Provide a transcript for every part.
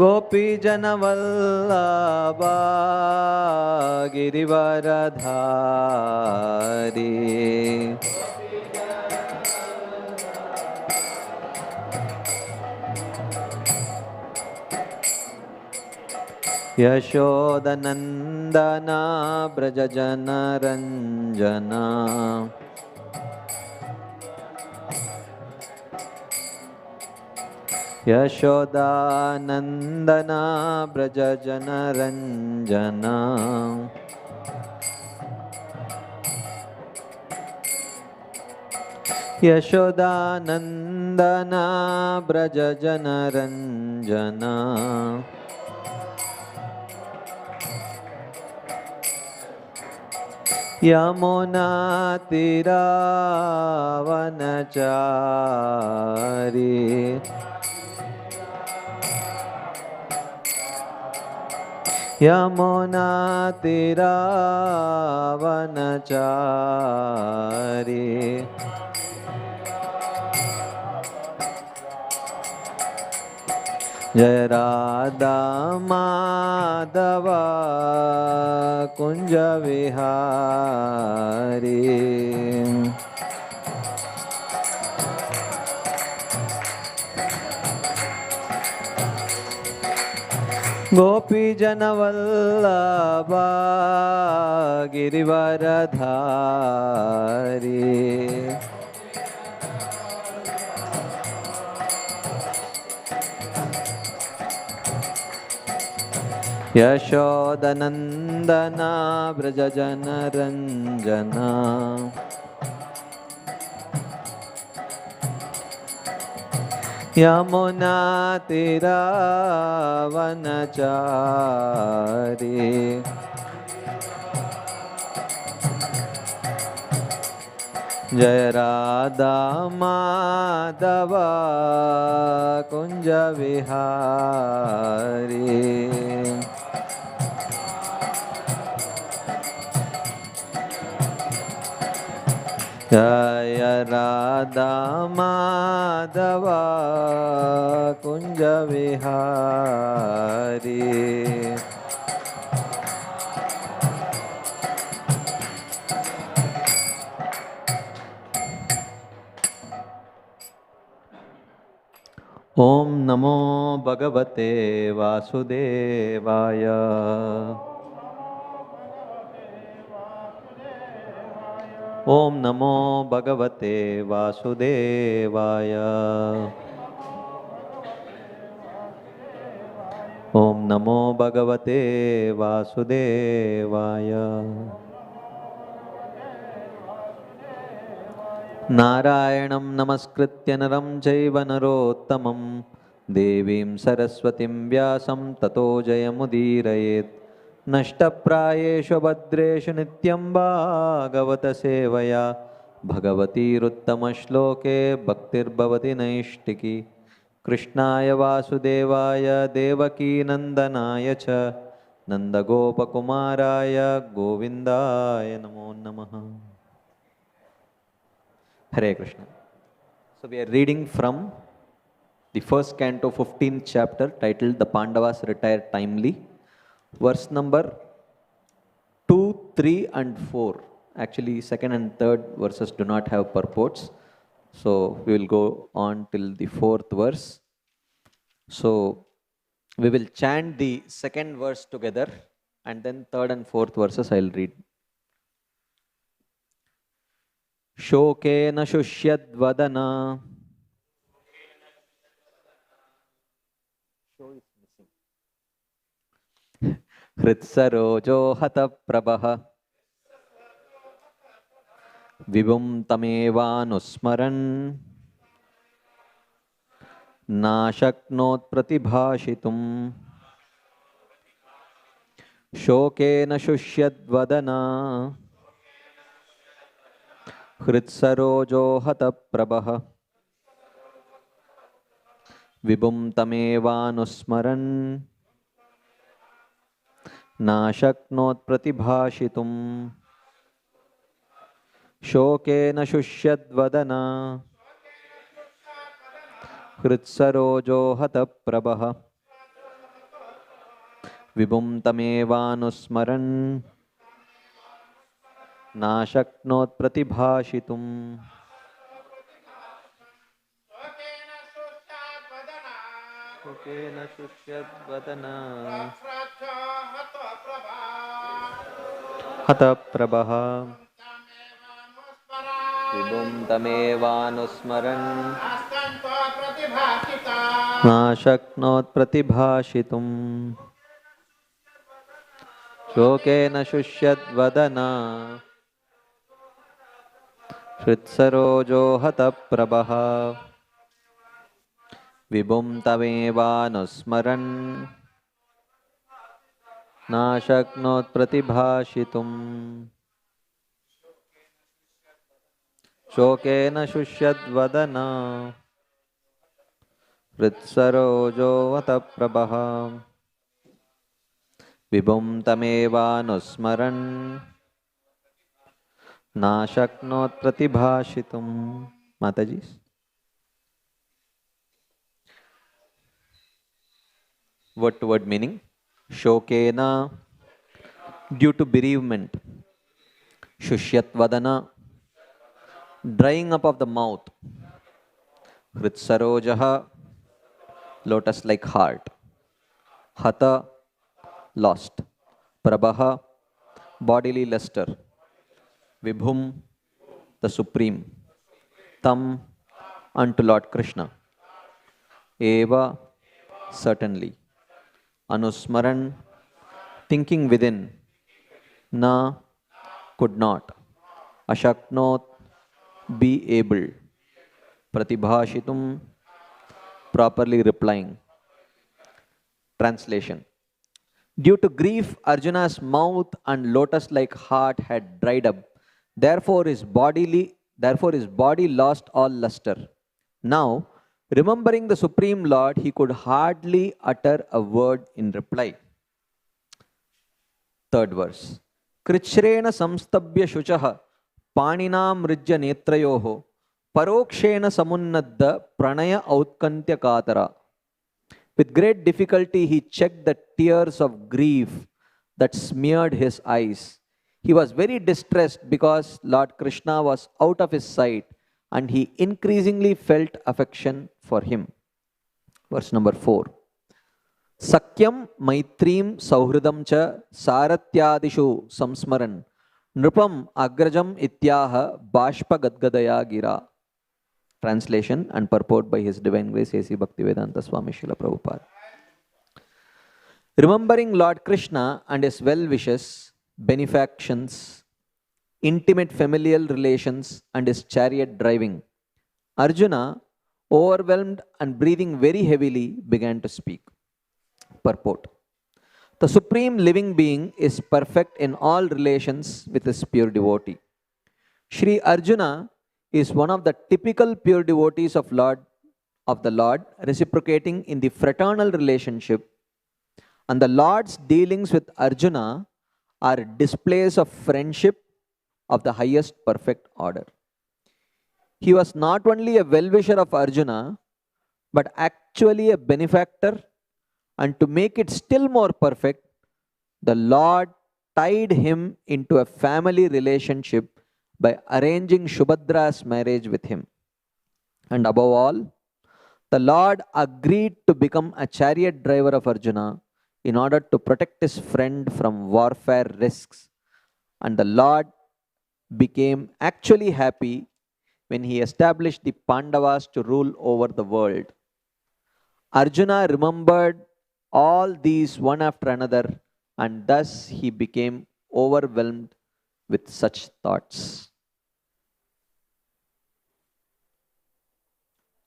गोपीजनवल्लभा गिरिवरधारी यशोदनन्दना व्रजजनरञ्जना यशोदानन्दना व्रजजनरञ्जना यशोदानन्दना व्रजजनरञ्जना यमुनातिरावनचारी यमुनातिरावनचारी जय राधा माधव कुंज विहारी गोपी जनवल्लभा गिरिवरधारी यशोदनन्दना व्रजजनरञ्जना यमुनातिरावनचारी जय राधा माधव कुंज विहारी जय राधा माधव कुंज विहारी ओम नमो भगवते वासुदेवाय। ओम नमो भगवते वासुदेवाय। ओम नमो भगवते वासुदेवाय। नारायणं नमस्कृत्य नरं चैव नरोत्तमं देवीं सरस्वतीं व्यासं ततो जयमुदीरयेत्। नष्टप्रायेषु भद्रेषु नित्यं भागवत सेवया भगवतीरुत्तमश्लोके भक्तिर्भवति नैष्टिकी। कृष्णाय वासुदेवाय देवकीनन्दनाय च नन्दगोपकुमाराय गोविन्दाय नमो नमः। Hare Krishna. So we are reading from the first canto, 15th chapter, titled The Pandavas Retire Timely. Verse number 2, 3 and 4. Actually, second and third verses do not have purports. So we will go on till the fourth verse. So we will chant the second verse together and then third and fourth verses I will read. शोकेन शुष्यद्वदना हृत्सरोजो हतप्रभः विभुं तमेवानुस्मरन् नाशक्नोत् प्रतिभाषितुम्। शोकेन शुष्यद्वदना हृत्सरोजो हतप्रभः विभुं तमेवानुस्मरन् नाशक्नोत् प्रतिभाषितुम्। शोकेन शुष्यद्वदना हृत्सरोजो हतप्रभः विभुं तमेवानुस्मरन् नाशक्नोत् प्रतिभाषितुम् शोकेन शुष्यद्वदना हतप्रभः विभुं तमेवानुस्मरन् नाशक्नोत् प्रतिभाषितुम् शोकेन शुष्यद्वदना हृत्सरोजो हतप्रभः विभुं तमेवानुस्मरन् नाशक्नोत् प्रतिभाषितुम् शोकेन शुष्यद्वदना हृत्सरोजो हतप्रभः विभुं तमेवानुस्मरन् नाशक्नोत् प्रतिभाषितुम्. Mataji. Word to word meaning. Shokena, due to bereavement. Shushyat drying up of the mouth. Hritsarojaha, lotus like heart. Hata, lost. Prabha, bodily luster. Vibhum, the supreme. Tam, unto Lord Krishna. Eva, certainly. Anusmaran, thinking within. Na, could not. Ashaknot, be able. Pratibhashitum, properly replying. Translation. Due to grief, Arjuna's mouth and lotus-like heart had dried up. Therefore his body lost all luster. Now, remembering the Supreme Lord, he could hardly utter a word in reply. Third verse. Krichrena samstabhya shuchaha paninam rijya netrayoho parokshena samunnadda pranaya autkantya katara. With great difficulty, he checked the tears of grief that smeared his eyes. He was very distressed because Lord Krishna was out of his sight and he increasingly felt affection for him. Verse number 4. Sakyam maitrim sauhridam cha saratyadishu samsmaran nrupam agrajam ityaha bashpa gadgadaya gira. Translation and purport by His Divine Grace A.C. Bhaktivedanta Swami Srila Prabhupada. Remembering Lord Krishna and his well-wishes, benefactions, intimate familial relations and his chariot driving, Arjuna, overwhelmed and breathing very heavily, began to speak. Purport. The Supreme Living Being is perfect in all relations with his pure devotee. Shri Arjuna is one of the typical pure devotees of the Lord, reciprocating in the fraternal relationship, and the Lord's dealings with Arjuna are displays of friendship of the highest perfect order. He was not only a well-wisher of Arjuna, but actually a benefactor, and to make it still more perfect, the Lord tied him into a family relationship by arranging Subhadra's marriage with him. And above all, the Lord agreed to become a chariot driver of Arjuna in order to protect his friend from warfare risks. And the Lord became actually happy when he established the Pandavas to rule over the world. Arjuna remembered all these one after another, and thus he became overwhelmed with such thoughts.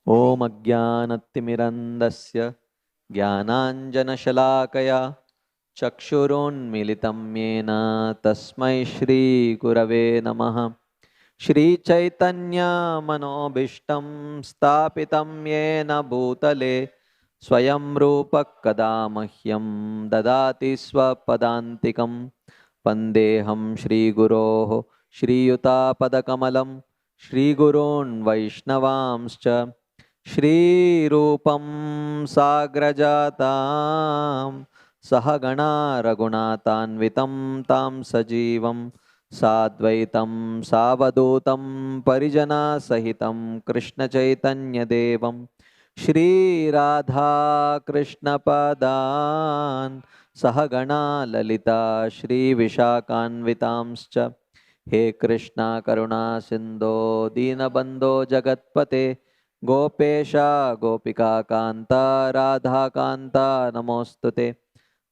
Om Ajnanatimirandasya Jnananjanashalakaya Chakshurunmilitam Yena Tasmai Shri Gurave Namaha. Shri Chaitanya Manobishtam Stapitam Yena Bhutale Swayam Rupa Kadamahyam Dadati Swapadantikam Pandeham Shri Guroho Shri Yuta Padakamalam Shri Gurun Vaishnavamscha Shri Rupam Sagrajatam सहगणा रघुनाथान्वितं तां सजीवं साद्वैतं सावधूतं परिजनसहितं कृष्णचैतन्यदेवं श्रीराधाकृष्णपदान् सहगणा ललिता श्रीविशाखान्वितांश्च हे कृष्णा करुणा सिन्धो दीनबन्धो जगत्पते गोपेश गोपिका कान्ता राधाकान्ता नमोऽस्तुते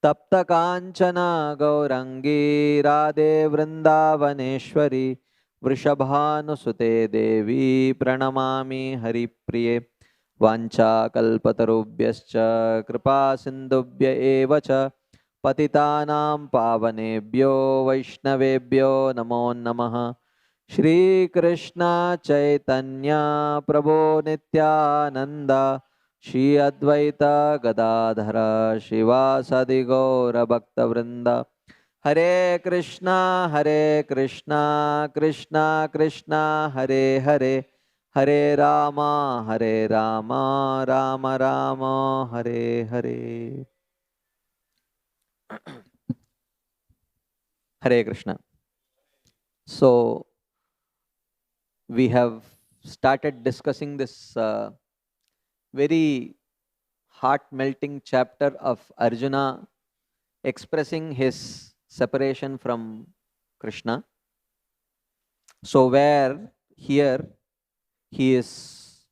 तप्त कांचन गौरंगी राधे वृंदावनेश्वरी वृषभानुसुते देवी प्रणमामि हरिप्रिये वाञ्छाकल्पतरुभ्यश्च कृपा सिन्धुभ्य एव च पतितानां पावनेभ्यो वैष्णवेभ्यो नमो नमः श्रीकृष्ण चैतन्य प्रभो नित्यानंद श्री अद्वैत गदाधर शिवासादि गौर भक्तवृंद हरे Krishna Krishna Krishna Hare Hare Hare Ram Ram Ram Hare Hare Hare Krishna. So we have started discussing this very heart-melting chapter of Arjuna expressing his separation from Krishna. So where here he is,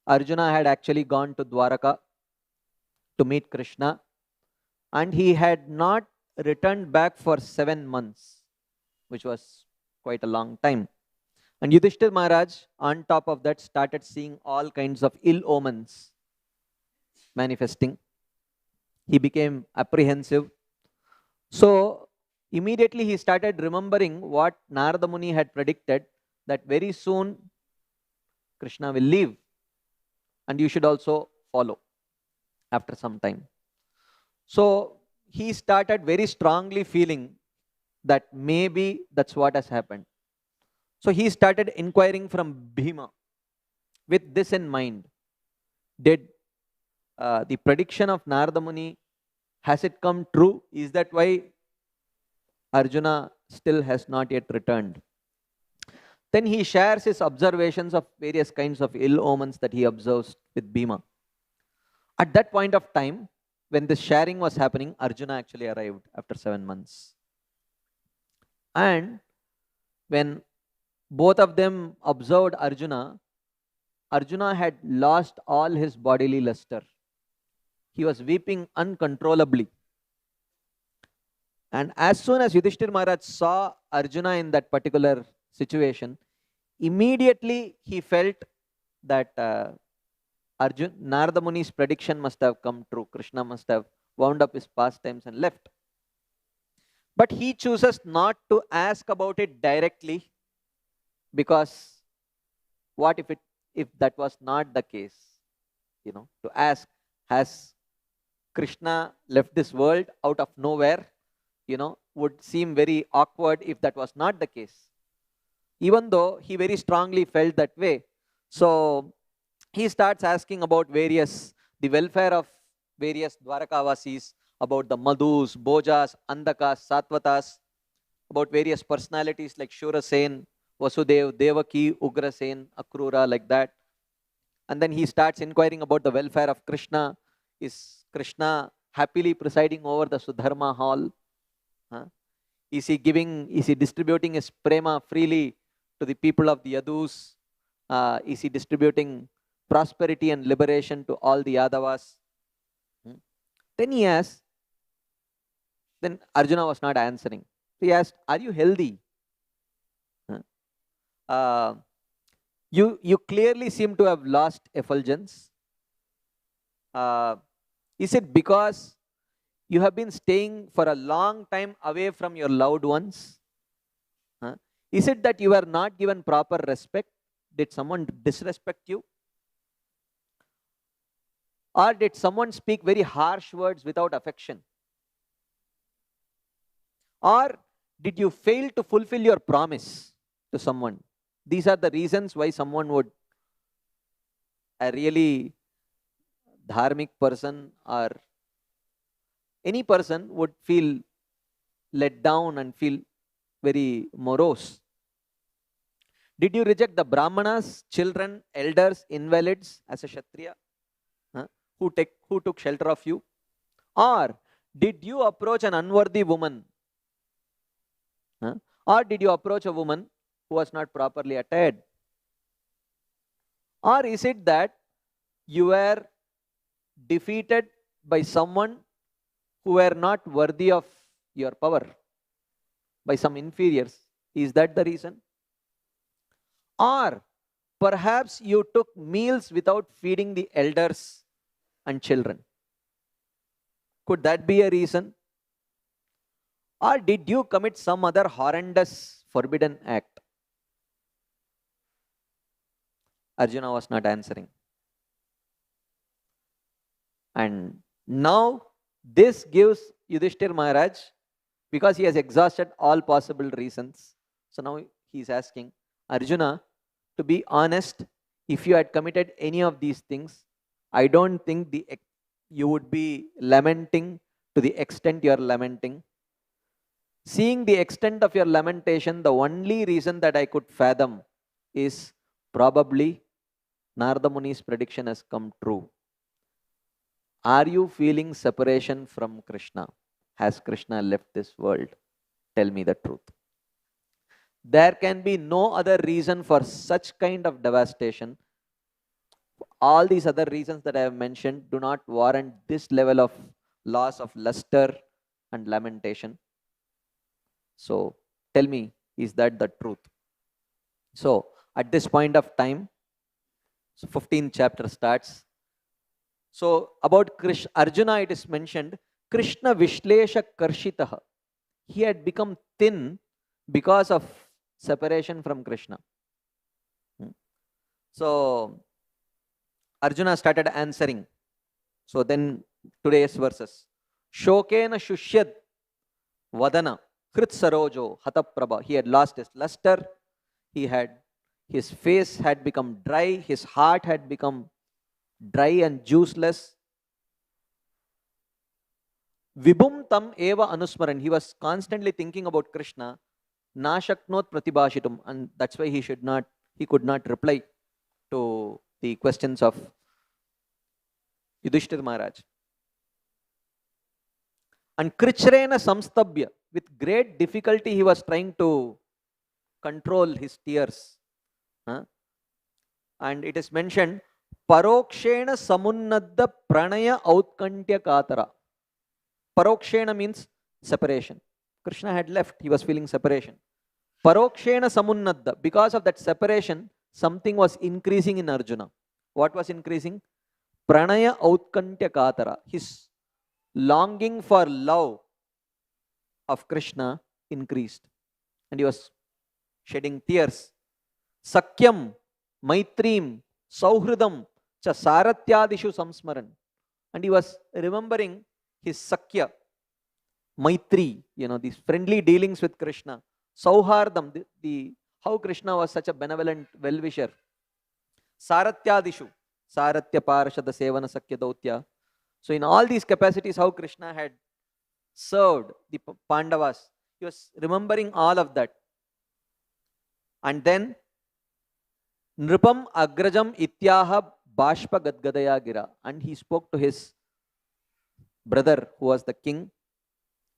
Arjuna had actually gone to Dwaraka to meet Krishna and he had not returned back for 7 months, which was quite a long time. And Yudhishthir Maharaj, on top of that, started seeing all kinds of ill omens manifesting. He became apprehensive. So immediately he started remembering what Narada Muni had predicted, that very soon Krishna will leave and you should also follow after some time. So he started very strongly feeling that maybe that's what has happened. So he started inquiring from Bhima with this in mind. Did the prediction of Narada Muni, has it come true? Is that why Arjuna still has not yet returned? Then he shares his observations of various kinds of ill omens that he observes with Bhima. At that point of time, when this sharing was happening, Arjuna actually arrived after 7 months. And when both of them observed Arjuna, Arjuna had lost all his bodily luster. He was weeping uncontrollably. And as soon as Yudhishthir Maharaj saw Arjuna in that particular situation, immediately he felt that Narada Muni's prediction must have come true. Krishna must have wound up his pastimes and left. But he chooses not to ask about it directly, because what if that was not the case? To ask, has Krishna left this world out of nowhere? Would seem very awkward if that was not the case. Even though he very strongly felt that way. So he starts asking about the welfare of various Dwarakavasis, about the Madhus, Bojas, Andakas, Satvatas, about various personalities like Shurasen, Vasudev, Devaki, Ugrasen, Akrura, like that. And then he starts inquiring about the welfare of Krishna. Is Krishna happily presiding over the Sudharma hall? Is he distributing his prema freely to the people of the Yadus? Is he distributing prosperity and liberation to all the Yadavas? Then Arjuna was not answering. He asked, are you healthy? You clearly seem to have lost effulgence. Is it because you have been staying for a long time away from your loved ones? Is it that you were not given proper respect? Did someone disrespect you? Or did someone speak very harsh words without affection? Or did you fail to fulfill your promise to someone? These are the reasons why someone would, a really dharmic person or any person would feel let down and feel very morose. Did you reject the Brahmanas, children, elders, invalids as a Kshatriya? Who took shelter of you? Or did you approach an unworthy woman? Or did you approach a woman who was not properly attired? Or is it that you were defeated by someone who were not worthy of your power, by some inferiors? Is that the reason? Or perhaps you took meals without feeding the elders and children. Could that be a reason? Or did you commit some other horrendous forbidden act? Arjuna was not answering. And now this gives Yudhishthir Maharaj, because he has exhausted all possible reasons. So now he is asking Arjuna, to be honest, if you had committed any of these things, I don't think you would be lamenting to the extent you are lamenting. Seeing the extent of your lamentation, the only reason that I could fathom is probably Narada Muni's prediction has come true. Are you feeling separation from Krishna? Has Krishna left this world? Tell me the truth. There can be no other reason for such kind of devastation. All these other reasons that I have mentioned do not warrant this level of loss of luster and lamentation. So tell me, is that the truth? So at this point of time, so 15th chapter starts. So about Arjuna, it is mentioned, Krishna Vishlesha Karshitaha. He had become thin because of separation from Krishna. So Arjuna started answering. So then today's verses. Shokena Shushyad Vadana Krit Sarojo Hataprabha. He had lost his luster. His face had become dry. His heart had become dry and juiceless. Vibhum tam eva anusmaran. He was constantly thinking about Krishna. Nashaknot pratibhashitum. And that's why he could not reply to the questions of Yudhishthir Maharaj. And Krichrena samstabhya. With great difficulty he was trying to control his tears. And it is mentioned, Parokshena samunnadda pranaya outkantya katara. Parokshena means separation. Krishna had left, he was feeling separation. Parokshena samunnadda. Because of that separation, something was increasing in Arjuna. What was increasing? Pranaya outkantya katara. His longing for love of Krishna increased. And he was shedding tears. Sakyam, Maitrim, Sauhridam, Cha Saratyadishu Samsmaran. And he was remembering his Sakya, Maitri, these friendly dealings with Krishna. Sauhardam, how Krishna was such a benevolent well-wisher. Saratyadishu, Saratya Parashada Sevana Sakya Dautya. So in all these capacities, how Krishna had served the Pandavas. He was remembering all of that. And then, Nripam Agrajam Ityaha Bashpa Gadgadaya Gira. And he spoke to his brother, who was the king,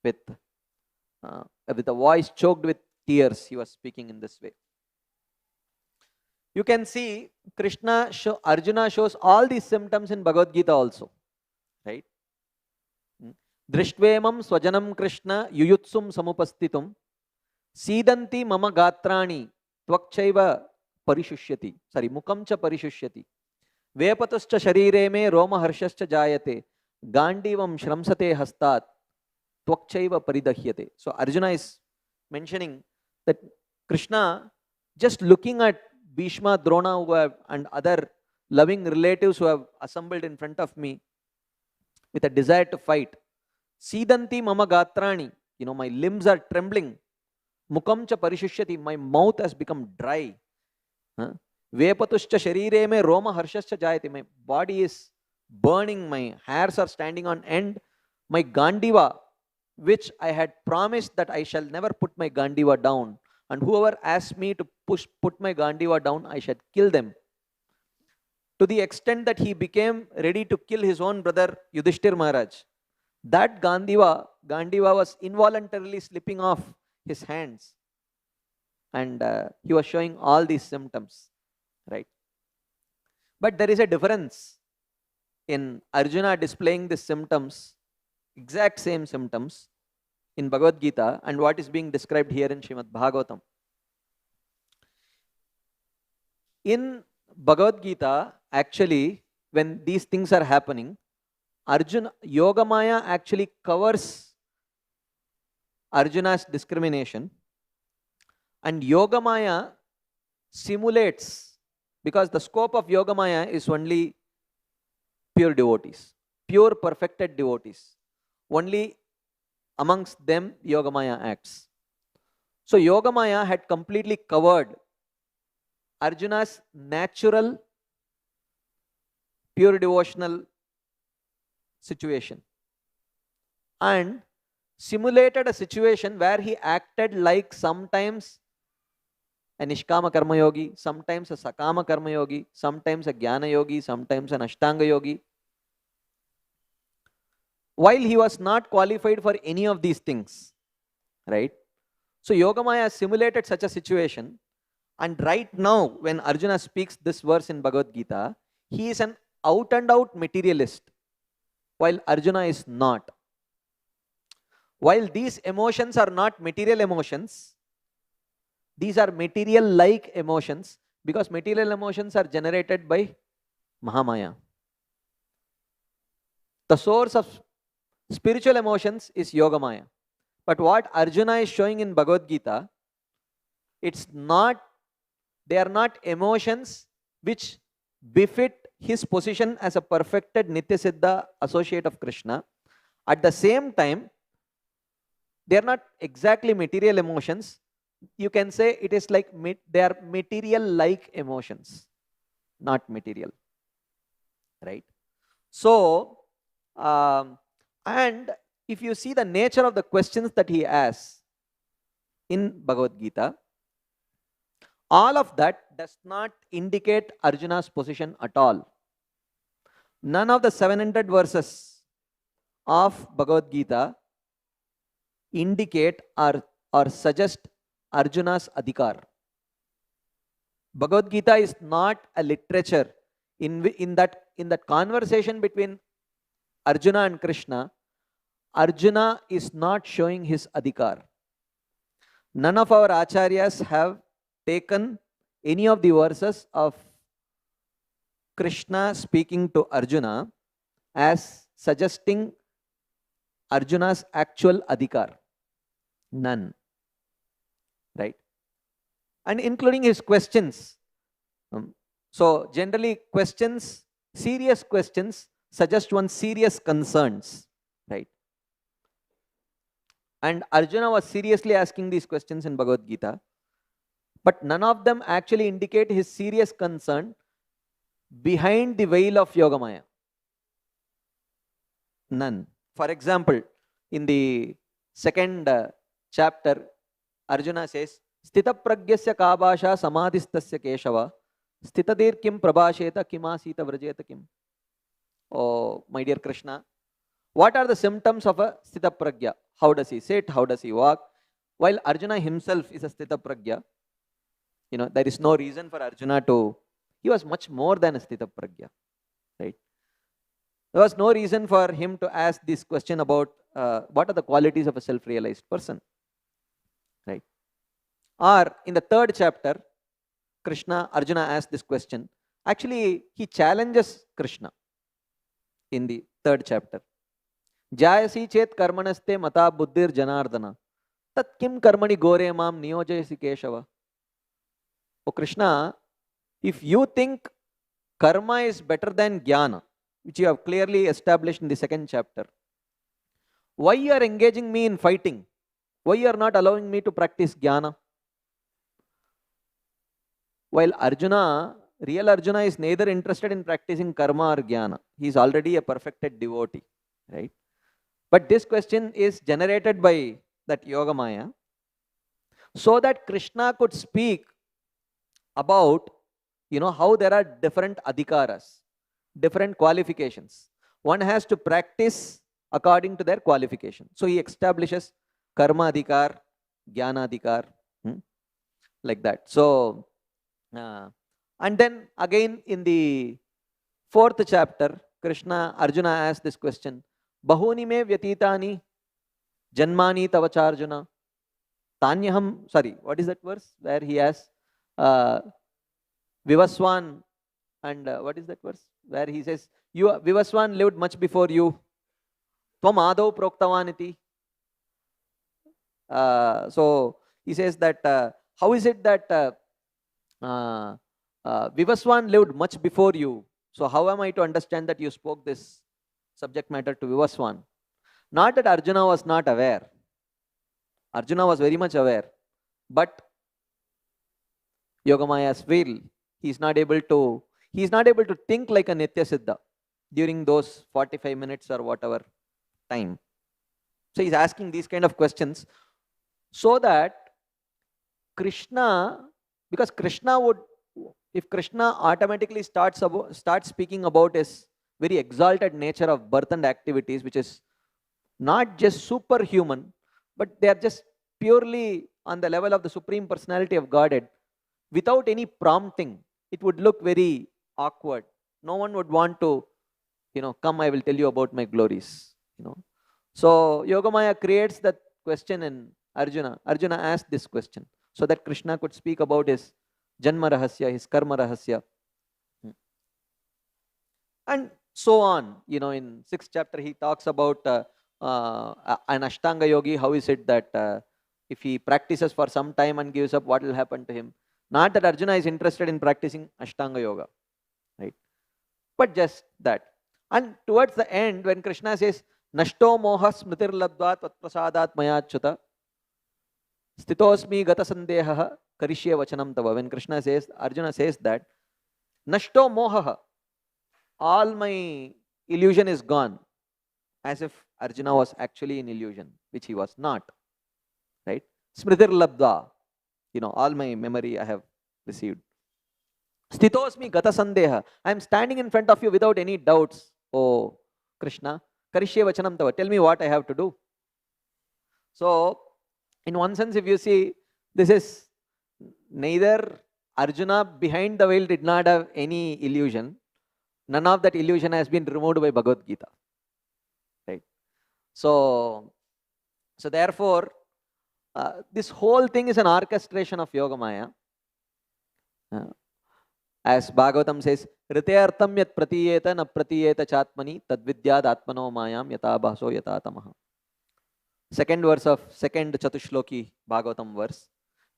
with a voice choked with tears. He was speaking in this way. You can see Arjuna shows all these symptoms in Bhagavad Gita also. Right? Drishtvemam swajanam Krishna yuyutsum samupastitum Sidanti mama gatrani tvakchaiva parishusyati. Mukamcha parishusyati. Vepatuscha sharire me roma harshascha jayate. Gandivam shramsate hastat tvakchaiva paridahyate. So Arjuna is mentioning that Krishna, just looking at Bhishma, Drona and other loving relatives who have assembled in front of me with a desire to fight. Sidanti mama gatrani. My limbs are trembling. Mukamcha parishishyati. My mouth has become dry. Vepatuscha sharire me roma harshascha jayate. My body is burning. My hairs are standing on end. my Gandiva, which I had promised that I shall never put my Gandiva down, and whoever asks me to put my Gandiva down, I shall kill them. To the extent that he became ready to kill his own brother Yudhishthir Maharaj. That Gandiva was involuntarily slipping off his hands, and he was showing all these symptoms, right? But there is a difference in Arjuna displaying these symptoms, exact same symptoms, in Bhagavad Gita, and what is being described here in Srimad Bhagavatam. In Bhagavad Gita, actually, when these things are happening, Arjuna, Yogamaya actually covers Arjuna's discrimination, and Yogamaya simulates, because the scope of Yogamaya is only pure devotees, pure perfected devotees. Only amongst them Yogamaya acts. So Yogamaya had completely covered Arjuna's natural pure devotional situation and simulated a situation where he acted like sometimes a Nishkama Karma Yogi, sometimes a Sakama Karma Yogi, sometimes a Jnana Yogi, sometimes an Ashtanga Yogi, while he was not qualified for any of these things, right? So Yogamaya simulated such a situation, and right now when Arjuna speaks this verse in Bhagavad Gita, he is an out and out materialist, while Arjuna is not. While these emotions are not material emotions, these are material-like emotions, because material emotions are generated by Mahamaya. The source of spiritual emotions is Yogamaya. But what Arjuna is showing in Bhagavad Gita, they are not emotions which befit his position as a perfected Nityasiddha associate of Krishna. At the same time, they are not exactly material emotions. You can say it is like they are material-like emotions, not material, right? So, and if you see the nature of the questions that he asks in Bhagavad Gita, all of that does not indicate Arjuna's position at all. None of the 700 verses of Bhagavad Gita indicate or suggest Arjuna's adhikar. Bhagavad Gita is not a literature. In that conversation between Arjuna and Krishna, Arjuna is not showing his adhikar. None of our acharyas have taken any of the verses of Krishna speaking to Arjuna as suggesting Arjuna's actual adhikar. None. Right? And including his questions. So generally questions, serious questions, suggest one serious concerns. Right? And Arjuna was seriously asking these questions in Bhagavad Gita, but none of them actually indicate his serious concern behind the veil of Yogamaya. None. For example, in the second chapter, Arjuna says, Sthita pragyasya kabasha samadhistasya keshava, sthitadir kim prabhasheta kimasita vrajeta kim. Oh, my dear Krishna, what are the symptoms of a sthita pragya? How does he sit? How does he walk? While Arjuna himself is a sthita pragya, there is no reason for Arjuna he was much more than a sthita pragya, right? There was no reason for him to ask this question about what are the qualities of a self-realized person, right? Or in the third chapter, Arjuna asked this question. Actually, he challenges Krishna in the third chapter. Jayasi chet karmanaste mata buddhir janardana, tat kim karmani gore mam niyojayasi keshava. Oh Krishna, if you think karma is better than jnana, which you have clearly established in the second chapter, why you are engaging me in fighting? Why you are not allowing me to practice jnana? While real Arjuna is neither interested in practicing karma or jnana. He is already a perfected devotee, right? But this question is generated by that Yogamaya so that Krishna could speak about, how there are different adhikaras, different qualifications. One has to practice according to their qualification. So he establishes karma adhikar, jnana adhikar, like that. So, and then again in the 4th chapter, Arjuna asked this question, Bahuni me vyatitani janmani tavacha Arjuna. Tanyaham, sorry, what is that verse? Where he has Vivaswan, and what is that verse? Where he says, Vivaswan lived much before you. Tvam adau proktavaniti. So he says that, how is it that Vivaswan lived much before you? So how am I to understand that you spoke this subject matter to Vivaswan? Not that Arjuna was not aware. Arjuna was very much aware. But Yogamaya's will, he is not able to think like a Nitya Siddha during those 45 minutes or whatever time. So he's asking these kind of questions so that Krishna, because Krishna would, if Krishna automatically starts speaking about his very exalted nature of birth and activities, which is not just superhuman, but they are just purely on the level of the Supreme Personality of Godhead, without any prompting, it would look very awkward. No one would want to, come, I will tell you about my glories. So Yogamaya creates that question in Arjuna. Arjuna asked this question so that Krishna could speak about his Janma Rahasya, his Karma Rahasya. And so on. In 6th chapter, he talks about an Ashtanga yogi. How is it that if he practices for some time and gives up, what will happen to him? Not that Arjuna is interested in practicing Ashtanga yoga, right? But just that. And towards the end, when Krishna says, Nashto moha smritir labdva tatprasadat mayachyuta stitosmi gata sandeha karishye vachanam tava. When Krishna says, Arjuna says that, Nashto moha, all my illusion is gone. As if Arjuna was actually in illusion, which he was not. Right? Smritir labdva. All my memory I have received. Stitosmi gata sandeha. I am standing in front of you without any doubts. Oh, Krishna. Karishye vachanam tava. Tell me what I have to do. So, in one sense, if you see, this is neither Arjuna behind the veil did not have any illusion. None of that illusion has been removed by Bhagavad Gita. Right? So therefore, this whole thing is an orchestration of Yogamaya. As Bhagavatam says, Ritayartam yat pratiyeta na pratiyeta chatmani tadvidyad atmano mayam yata bhaso yata tamaha. 2nd verse of 2nd Chatushloki Bhagavatam verse,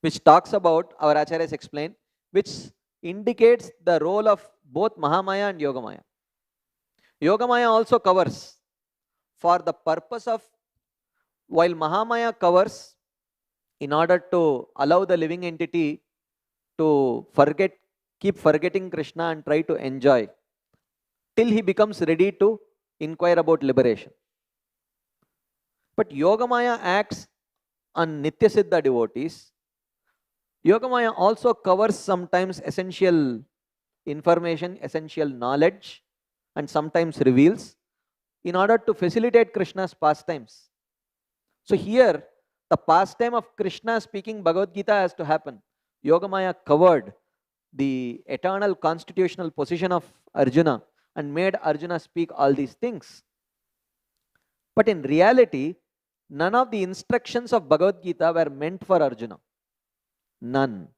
which talks about, our Acharyas explain, which indicates the role of both Mahamaya and Yogamaya. Yogamaya also covers for the purpose of, while Mahamaya covers in order to allow the living entity to keep forgetting Krishna and try to enjoy till he becomes ready to inquire about liberation. But Yogamaya acts on Nitya Siddha devotees. Yogamaya also covers sometimes essential information, essential knowledge, and sometimes reveals in order to facilitate Krishna's pastimes. So here, the pastime of Krishna speaking Bhagavad Gita has to happen. Yogamaya covered the eternal constitutional position of Arjuna and made Arjuna speak all these things. But in reality, none of the instructions of Bhagavad Gita were meant for Arjuna. None.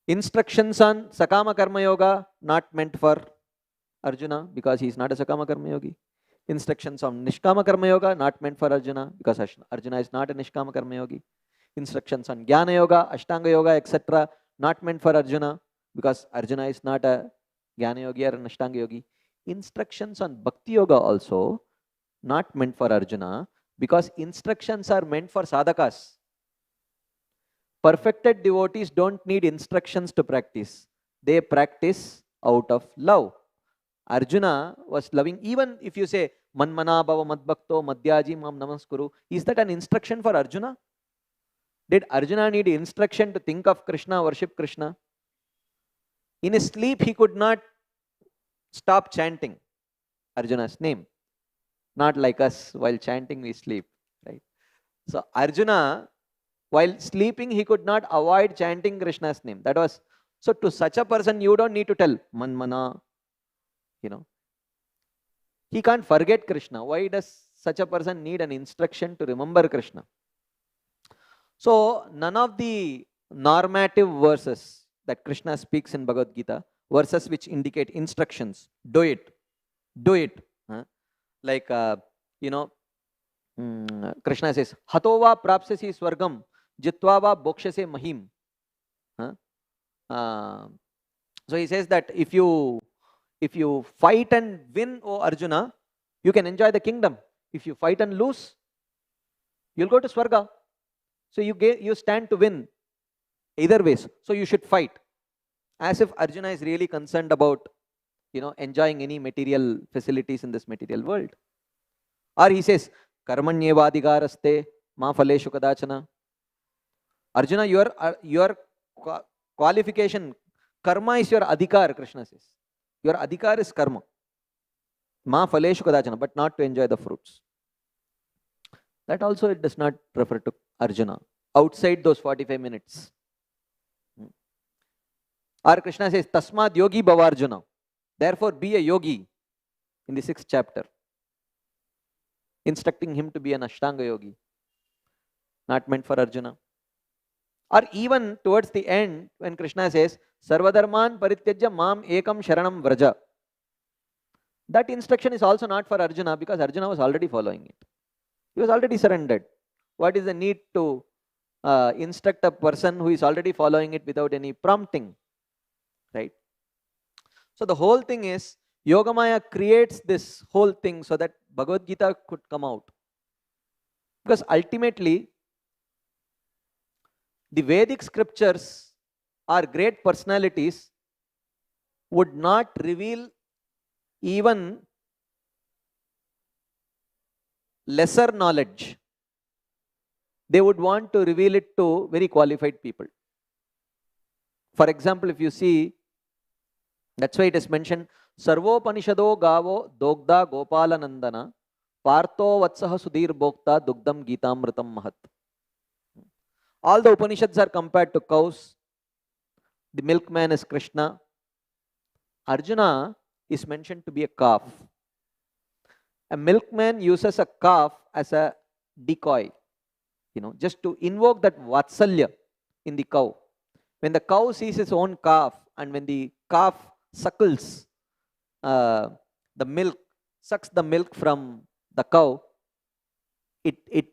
Instructions on Sakama Karma Yoga, not meant for Arjuna because he is not a Sakama Karma Yogi. Instructions on Nishkama Karma Yoga, not meant for Arjuna because Arjuna is not a Nishkama Karma Yogi. Instructions on Jnana Yoga, Ashtanga Yoga, etc., not meant for Arjuna because Arjuna is not a Jnana Yogi or an Ashtanga Yogi. Instructions on Bhakti Yoga also not meant for Arjuna because instructions are meant for sadhakas. Perfected devotees don't need instructions to practice. They practice out of love. Arjuna was loving, even if you say, Manmana bhava madbhakto madhyaji mam namaskuru, is that an instruction for Arjuna? Did Arjuna need instruction to think of Krishna, worship Krishna? In his sleep, he could not stop chanting Arjuna's name. Not like us, while chanting we sleep, right? So Arjuna, while sleeping, he could not avoid chanting Krishna's name. That was, so to such a person, you don't need to tell, Manmana, he can't forget Krishna. Why does such a person need an instruction to remember Krishna? So none of the normative verses that Krishna speaks in Bhagavad Gita, verses which indicate instructions, do it, like Krishna says, Hatova prapsasi swargam, jitva va bokshase mahim. So he says that if you fight and win, O Arjuna, you can enjoy the kingdom. If you fight and lose, you'll go to Swarga. So you stand to win either ways. So you should fight. As if Arjuna is really concerned about enjoying any material facilities in this material world. Or he says, Karmanyevadhigaraste ma phaleshu kadachana. Arjuna, your qualification, karma is your adhikar, Krishna says. Your adhikar is karma. Ma phaleshu kadachana, but not to enjoy the fruits. That also it does not refer to Arjuna outside those 45 minutes. Or Krishna says, Tasmad yogi bhava Arjuna. Therefore be a yogi in the 6th chapter. Instructing him to be an Ashtanga yogi. Not meant for Arjuna. Or even towards the end, when Krishna says, Sarvadharman parityajya mam ekam sharanam vraja. That instruction is also not for Arjuna, because Arjuna was already following it. He was already surrendered. What is the need to instruct a person who is already following it without any prompting? Right? So the whole thing is, Yogamaya creates this whole thing so that Bhagavad Gita could come out. Because ultimately, the Vedic scriptures or great personalities would not reveal even lesser knowledge. They would want to reveal it to very qualified people. For example, if you see, that's why it is mentioned, Sarvopanishado gavo dogda gopala nandana partho vatsaha sudhir bhokta dugdam gitamritam mahat. All the Upanishads are compared to cows. The milkman is Krishna. Arjuna is mentioned to be a calf. A milkman uses a calf as a decoy, just to invoke that vatsalya in the cow. When the cow sees its own calf, and when the calf suckles the milk, sucks the milk from the cow, it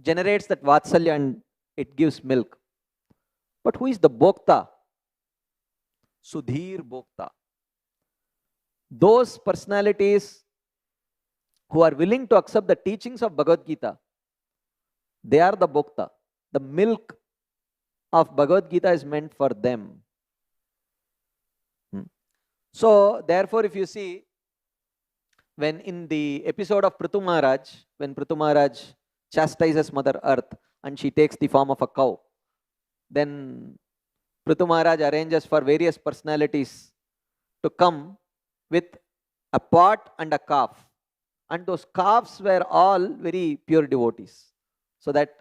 generates that vatsalya and it gives milk. But who is the Bhokta? Sudhir Bhokta. Those personalities who are willing to accept the teachings of Bhagavad Gita, they are the Bhokta. The milk of Bhagavad Gita is meant for them. So, therefore, if you see, when in the episode of Prithu Maharaj, when Prithu Maharaj chastises Mother Earth and she takes the form of a cow, then Prithu Maharaj arranges for various personalities to come with a pot and a calf. And those calves were all very pure devotees. So that,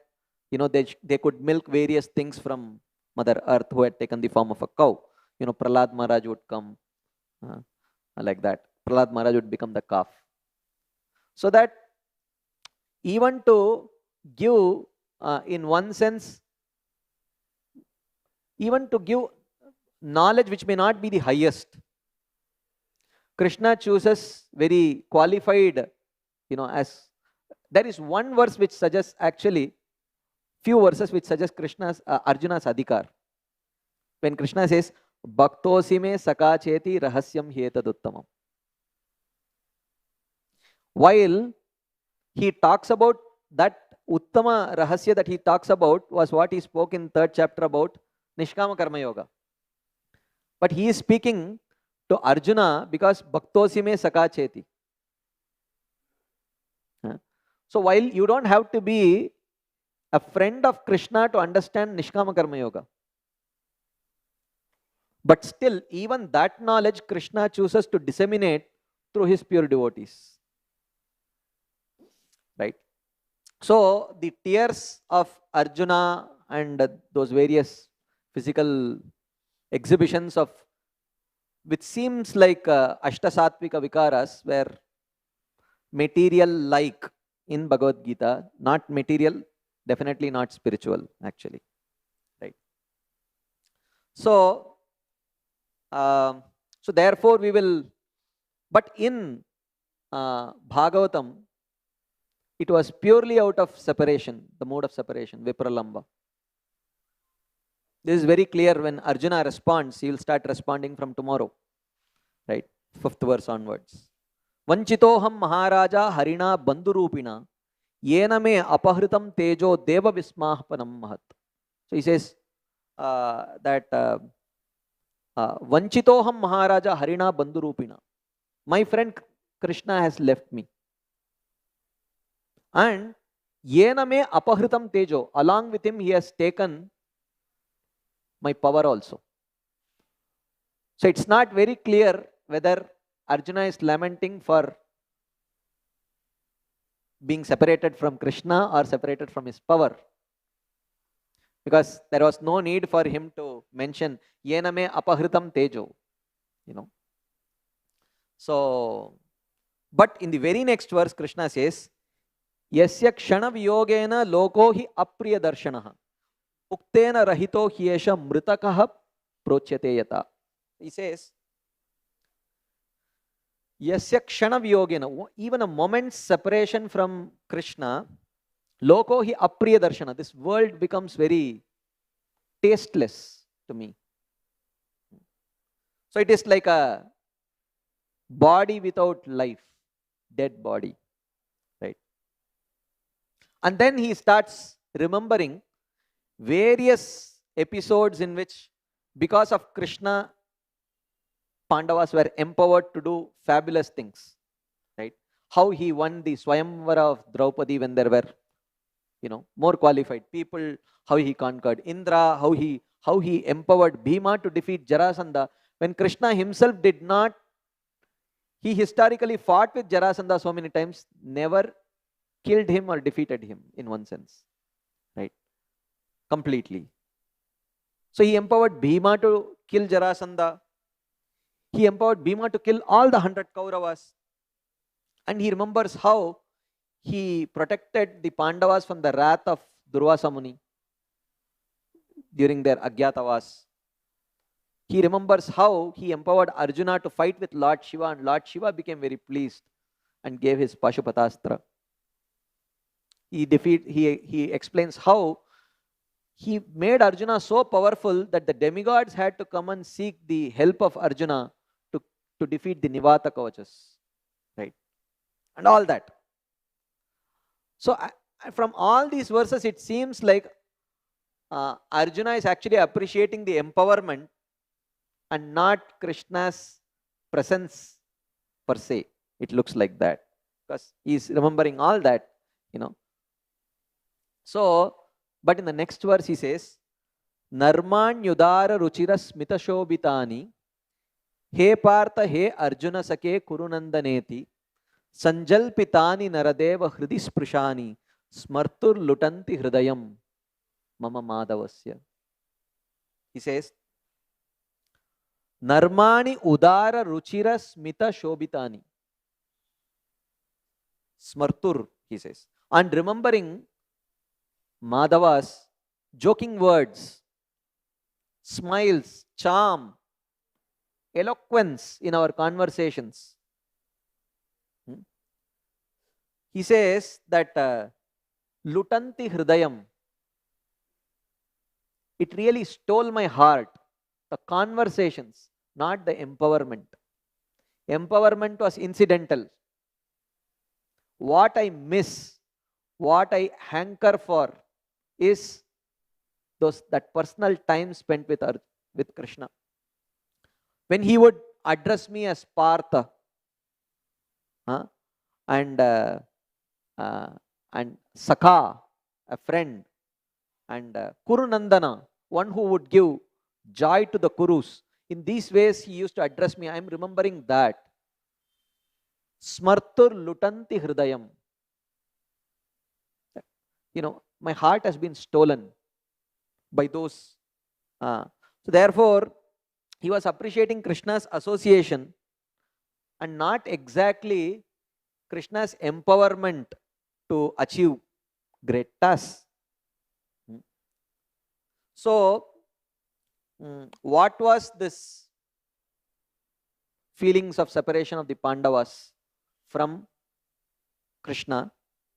they could milk various things from Mother Earth who had taken the form of a cow. Prahlad Maharaj would come like that. Prahlad Maharaj would become the calf. So that even to give, in one sense, even to give knowledge which may not be the highest, Krishna chooses very qualified, as there is one verse which suggests, actually few verses which suggest Arjuna's adhikar. When Krishna says, Bhaktosi me sakacheti rahasyam hyetaduttamam. While he talks about that Uttama Rahasya that he talks about was what he spoke in 3rd chapter about Nishkama Karma Yoga. But he is speaking to Arjuna because Bhaktosi me Saka Cheti. So while you don't have to be a friend of Krishna to understand Nishkama Karma Yoga, but still, even that knowledge Krishna chooses to disseminate through his pure devotees. Right? So the tears of Arjuna and those various physical exhibitions of which seems like Ashtasattvika Vikaras were material like in Bhagavad Gita, not material, definitely not spiritual actually. Right? So, so therefore we will, but in Bhagavatam, it was purely out of separation, the mode of separation, Vipralamba. This is very clear when Arjuna responds, he will start responding from tomorrow, right? 5th verse onwards. Vanchitoham Maharaja Harina Bandhurupina Yena me apahritam tejo deva vismahapanam mahat. So he says that Vanchitoham Maharaja Harina Bandhurupina. My friend Krishna has left me. And Yena me apahritam tejo. Along with him he has taken my power also. So it's not very clear whether Arjuna is lamenting for being separated from Krishna or separated from his power. Because there was no need for him to mention Yena me apahritam tejo. You know. So, but in the very next verse, Krishna says, Yasya kshana viyogena loko hi apriya darshanaha. Uktena rahito hyesha mritakaha prochyate yata. He says, Yasya kshana viyogena, even a moment's separation from Krishna, loko hi apriya darshana. This world becomes very tasteless to me. So it is like a body without life, dead body, right? And then he starts remembering various episodes in which, because of Krishna, Pandavas were empowered to do fabulous things, right? How he won the Swayamvara of Draupadi when there were, more qualified people, how he conquered Indra, how he empowered Bhima to defeat Jarasandha, when Krishna himself did not. He historically fought with Jarasandha so many times, never killed him or defeated him in one sense, right? Completely. So he empowered Bhima to kill Jarasandha. He empowered Bhima to kill all the 100 Kauravas. And he remembers how he protected the Pandavas from the wrath of Durvasa Muni during their Agyatavas. He remembers how he empowered Arjuna to fight with Lord Shiva, and Lord Shiva became very pleased and gave his Pashupatastra. He explains how he made Arjuna so powerful that the demigods had to come and seek the help of Arjuna to defeat the Nivata Kavachas, right? And all that. So from all these verses, it seems like Arjuna is actually appreciating the empowerment and not Krishna's presence per se. It looks like that because he's remembering all that, So, but in the next verse he says, Narmanyudara ruchira smita shobitani he partha he Arjuna sake kurunandaneti sanjalpitani naradeva hridi sprushani smartur lutanti hridayam mama madhavasya. He says, Narmani udara ruchira smita shobitani. Smartur, he says. And remembering Madhava's joking words, smiles, charm, eloquence in our conversations. He says that Lutanti Hridayam, it really stole my heart. The conversations, not the empowerment. Empowerment was incidental. What I miss, what I hanker for is that personal time spent with Krishna. When he would address me as Partha, and Sakha, a friend, and Kurunandana, one who would give joy to the Kurus. In these ways, he used to address me. I am remembering that. Smartur lutanti hridayam. My heart has been stolen by those. So therefore, he was appreciating Krishna's association and not exactly Krishna's empowerment to achieve great tasks. So, what was this feelings of separation of the Pandavas from Krishna?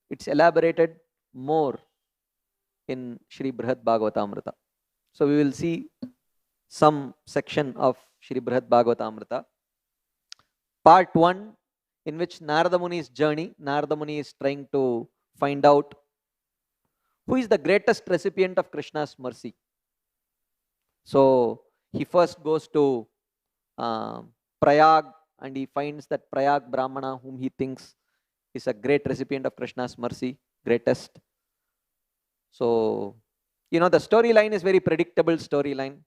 It's elaborated more in Shri Brihad Bhagavatamrita. So we will see some section of Shri Brihad Bhagavatamrita. Part 1, in which Narada Muni's journey, Narada Muni is trying to find out who is the greatest recipient of Krishna's mercy. So he first goes to Prayag, and he finds that Prayag Brahmana, whom he thinks is a great recipient of Krishna's mercy, greatest. So, the storyline is very predictable storyline.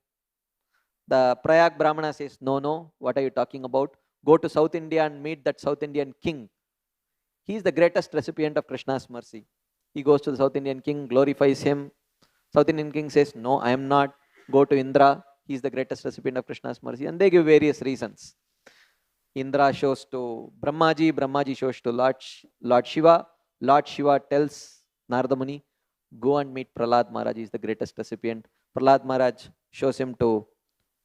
The Prayag Brahmana says, no, what are you talking about? Go to South India and meet that South Indian king. He is the greatest recipient of Krishna's mercy. He goes to the South Indian king, glorifies him. South Indian king says, no, I am not. Go to Indra. He is the greatest recipient of Krishna's mercy. And they give various reasons. Indra shows to Brahmaji. Brahmaji shows to Lord Shiva. Lord Shiva tells Narada Muni, go and meet Prahlad Maharaj. He is the greatest recipient. Prahlad Maharaj shows him to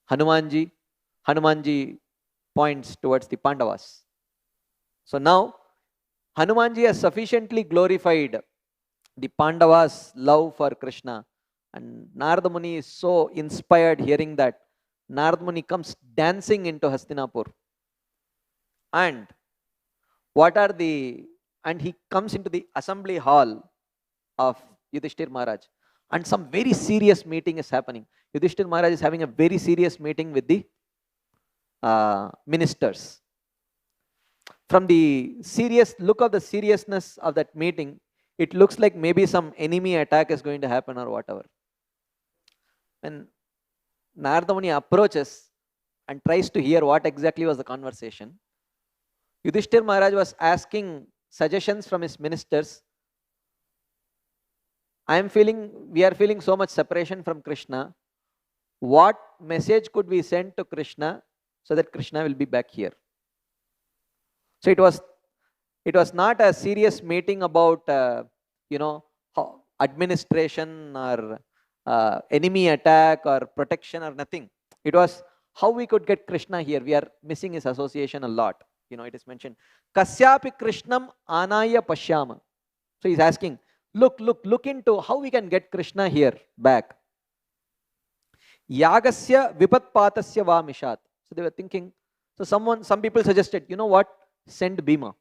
Hanumanji. Hanumanji points towards the Pandavas. So now, Hanumanji has sufficiently glorified the Pandavas' love for Krishna. And Narada Muni is so inspired hearing that. Narada Muni comes dancing into Hastinapur. And he comes into the assembly hall of Yudhishthir Maharaj. And some very serious meeting is happening. Yudhishthir Maharaj is having a very serious meeting with the ministers. From the look of the seriousness of that meeting, it looks like maybe some enemy attack is going to happen or whatever. When Narada Muni approaches and tries to hear what exactly was the conversation, Yudhishthir Maharaj was asking suggestions from his ministers. We are feeling so much separation from Krishna. What message could we send to Krishna so that Krishna will be back here? So it was not a serious meeting about administration or enemy attack or protection or nothing. It was how we could get Krishna here. We are missing his association a lot. It is mentioned, Kasyapi Krishnam Anaya Pashyama. So he's asking, look into how we can get Krishna here back. Yagasya Vipatpatasya Va Mishat. So they were thinking, so some people suggested, what? Send Bhima.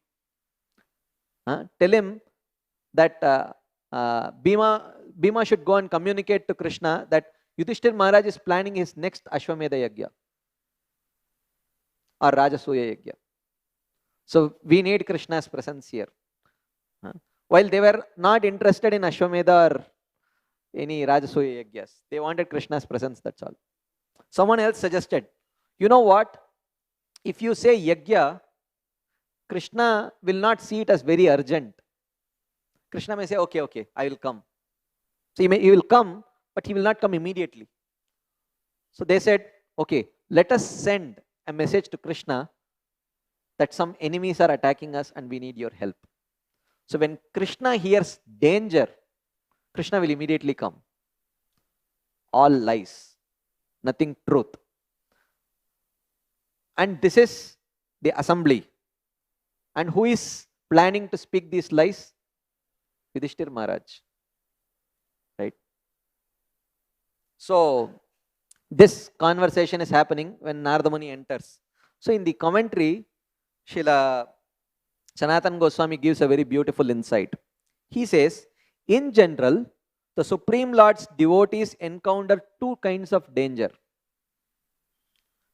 Tell him that Bhima should go and communicate to Krishna that Yudhishthir Maharaj is planning his next Ashwamedha Yagya or Rajasuya Yagya. So we need Krishna's presence here. While they were not interested in Ashwamedha or any Rajasuya Yagyas, they wanted Krishna's presence, that's all. Someone else suggested, you know what? If you say Yagya, Krishna will not see it as very urgent. Krishna may say, okay, I will come. So he will come, but he will not come immediately. So they said, okay, let us send a message to Krishna that some enemies are attacking us and we need your help. So when Krishna hears danger, Krishna will immediately come. All lies, nothing truth. And this is the assembly. And who is planning to speak these lies? Yudhishthir Maharaj. Right? So this conversation is happening when Narada Muni enters. So in the commentary, Srila Sanatana Goswami gives a very beautiful insight. He says, in general, the Supreme Lord's devotees encounter two kinds of danger.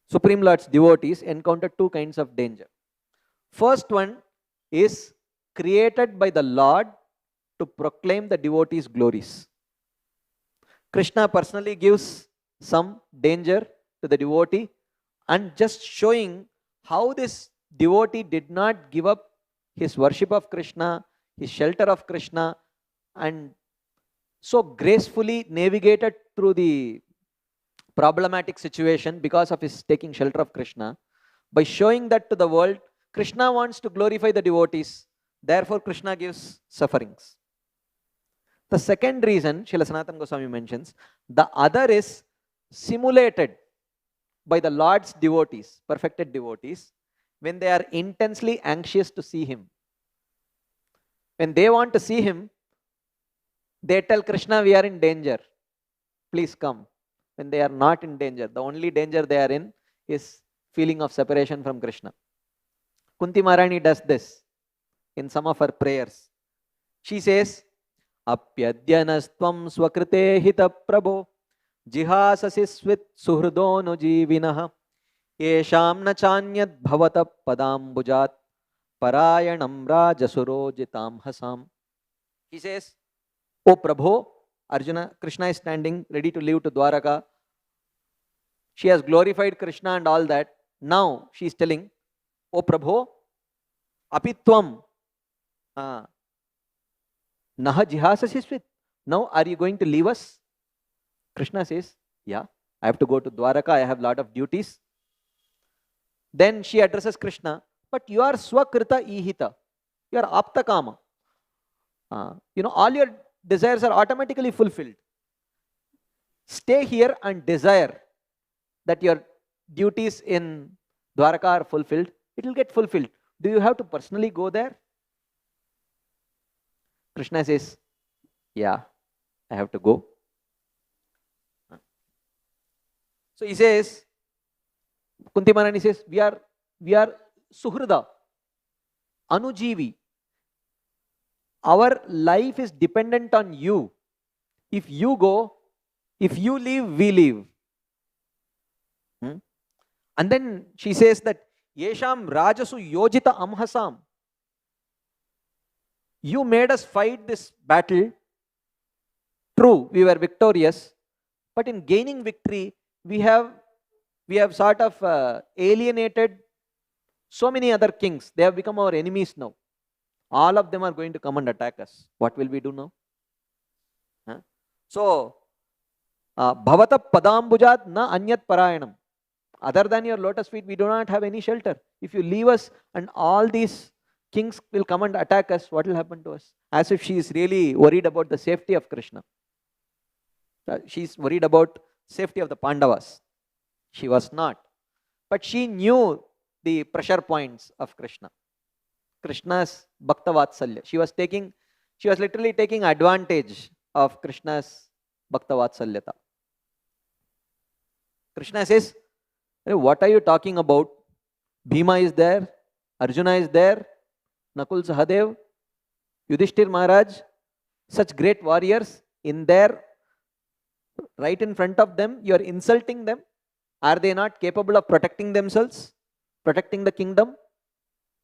Supreme Lord's devotees encounter two kinds of danger. First one is created by the Lord to proclaim the devotees' glories. Krishna personally gives some danger to the devotee and just showing how this devotee did not give up his worship of Krishna, his shelter of Krishna, and so gracefully navigated through the problematic situation because of his taking shelter of Krishna. By showing that to the world, Krishna wants to glorify the devotees, therefore Krishna gives sufferings. The second reason, Srila Sanatana Goswami mentions, the other is simulated by the Lord's devotees, perfected devotees, when they are intensely anxious to see him. When they want to see him, they tell Krishna, we are in danger, please come. When they are not in danger, the only danger they are in is feeling of separation from Krishna. Kunti Maharani does this in some of her prayers. She says, Apyadyanastvam swakrite hita prabho jihasasisvit suhrudono jivinaha yesham na chanyad bhavata padambujat parayanam rajasuro jitam hasam. He says, O Prabhu, Arjuna, Krishna is standing ready to leave to Dwaraka. She has glorified Krishna and all that. Now she is telling, O Prabhu, apitvam naha jihasasisvit. Now are you going to leave us? Krishna says, yeah, I have to go to Dwaraka, I have a lot of duties. Then she addresses Krishna, but you are swakrita ihita, you are aptakama. All your desires are automatically fulfilled. Stay here and desire that your duties in Dwaraka are fulfilled. It will get fulfilled. Do you have to personally go there? Krishna says, yeah, I have to go. So he says, Kunti Maharani says, we are suhrida, anujivi. Our life is dependent on you. If you go, if you leave, we leave. And then she says that, Yesham rajasu yojita amhasam. You made us fight this battle. True, we were victorious. But in gaining victory, we have sort of alienated so many other kings. They have become our enemies now. All of them are going to come and attack us. What will we do now? So, bhavata padambujat na anyat parayanam. Other than your lotus feet, we do not have any shelter. If you leave us and all these kings will come and attack us, what will happen to us? As if she is really worried about the safety of Krishna. She is worried about safety of the Pandavas. She was not. But she knew the pressure points of Krishna. Krishna's Bhakta Vatsalya. She was literally taking advantage of Krishna's Bhakta Vatsalyata. Krishna says, what are you talking about? Bhima is there, Arjuna is there, Nakul Sahadev, Yudhishthir Maharaj, such great warriors in there, right in front of them, you are insulting them. Are they not capable of protecting themselves, protecting the kingdom?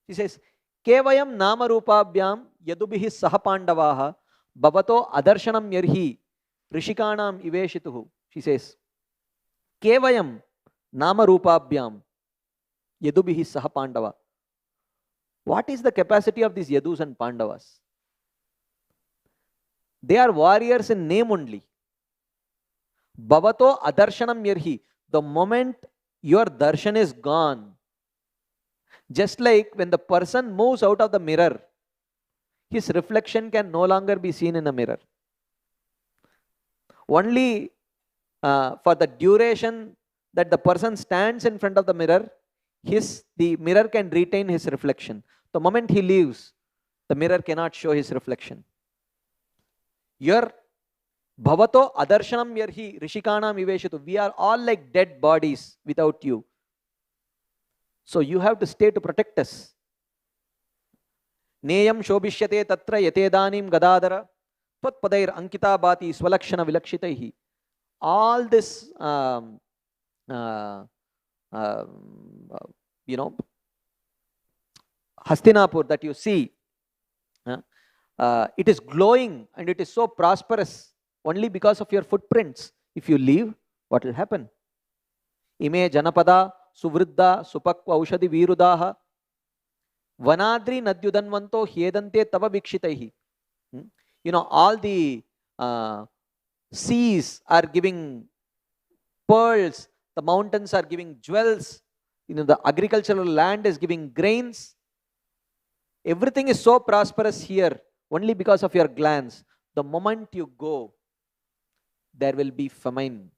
She says, Kevayam nama rupabhyam yadubihi sahapandavaha bhavato adarshanam yarhi rishikanam iveshituhu. She says, Kevayam nama rupabhyam yadubihi sahapandava. What is the capacity of these Yadus and Pandavas? They are warriors in name only. Bhavato adarshanam yarhi. The moment your darshan is gone, just like when the person moves out of the mirror, his reflection can no longer be seen in a mirror. Only for the duration that the person stands in front of the mirror, the mirror can retain his reflection. The moment he leaves, the mirror cannot show his reflection. Your bhavato adarshanam yarhi rishikanam iveshitu. We are all like dead bodies without you. So you have to stay to protect us. Neyam shobhishyate tatra yatedanim gadadara tvat padair ankita bhati swalakshana vilakshitaihi. All this you know, Hastinapur that you see, it is glowing and it is so prosperous only because of your footprints. If you leave, what will happen? Ime Janapada Suvriddha Supakva Aushadi Virudaha Vanadri Nadyudanvanto Hyedante Tava Vikshitaihi. You know, all the seas are giving pearls, the mountains are giving jewels, you know, the agricultural land is giving grains. Everything is so prosperous here only because of your glance. The moment you go, there will be famine.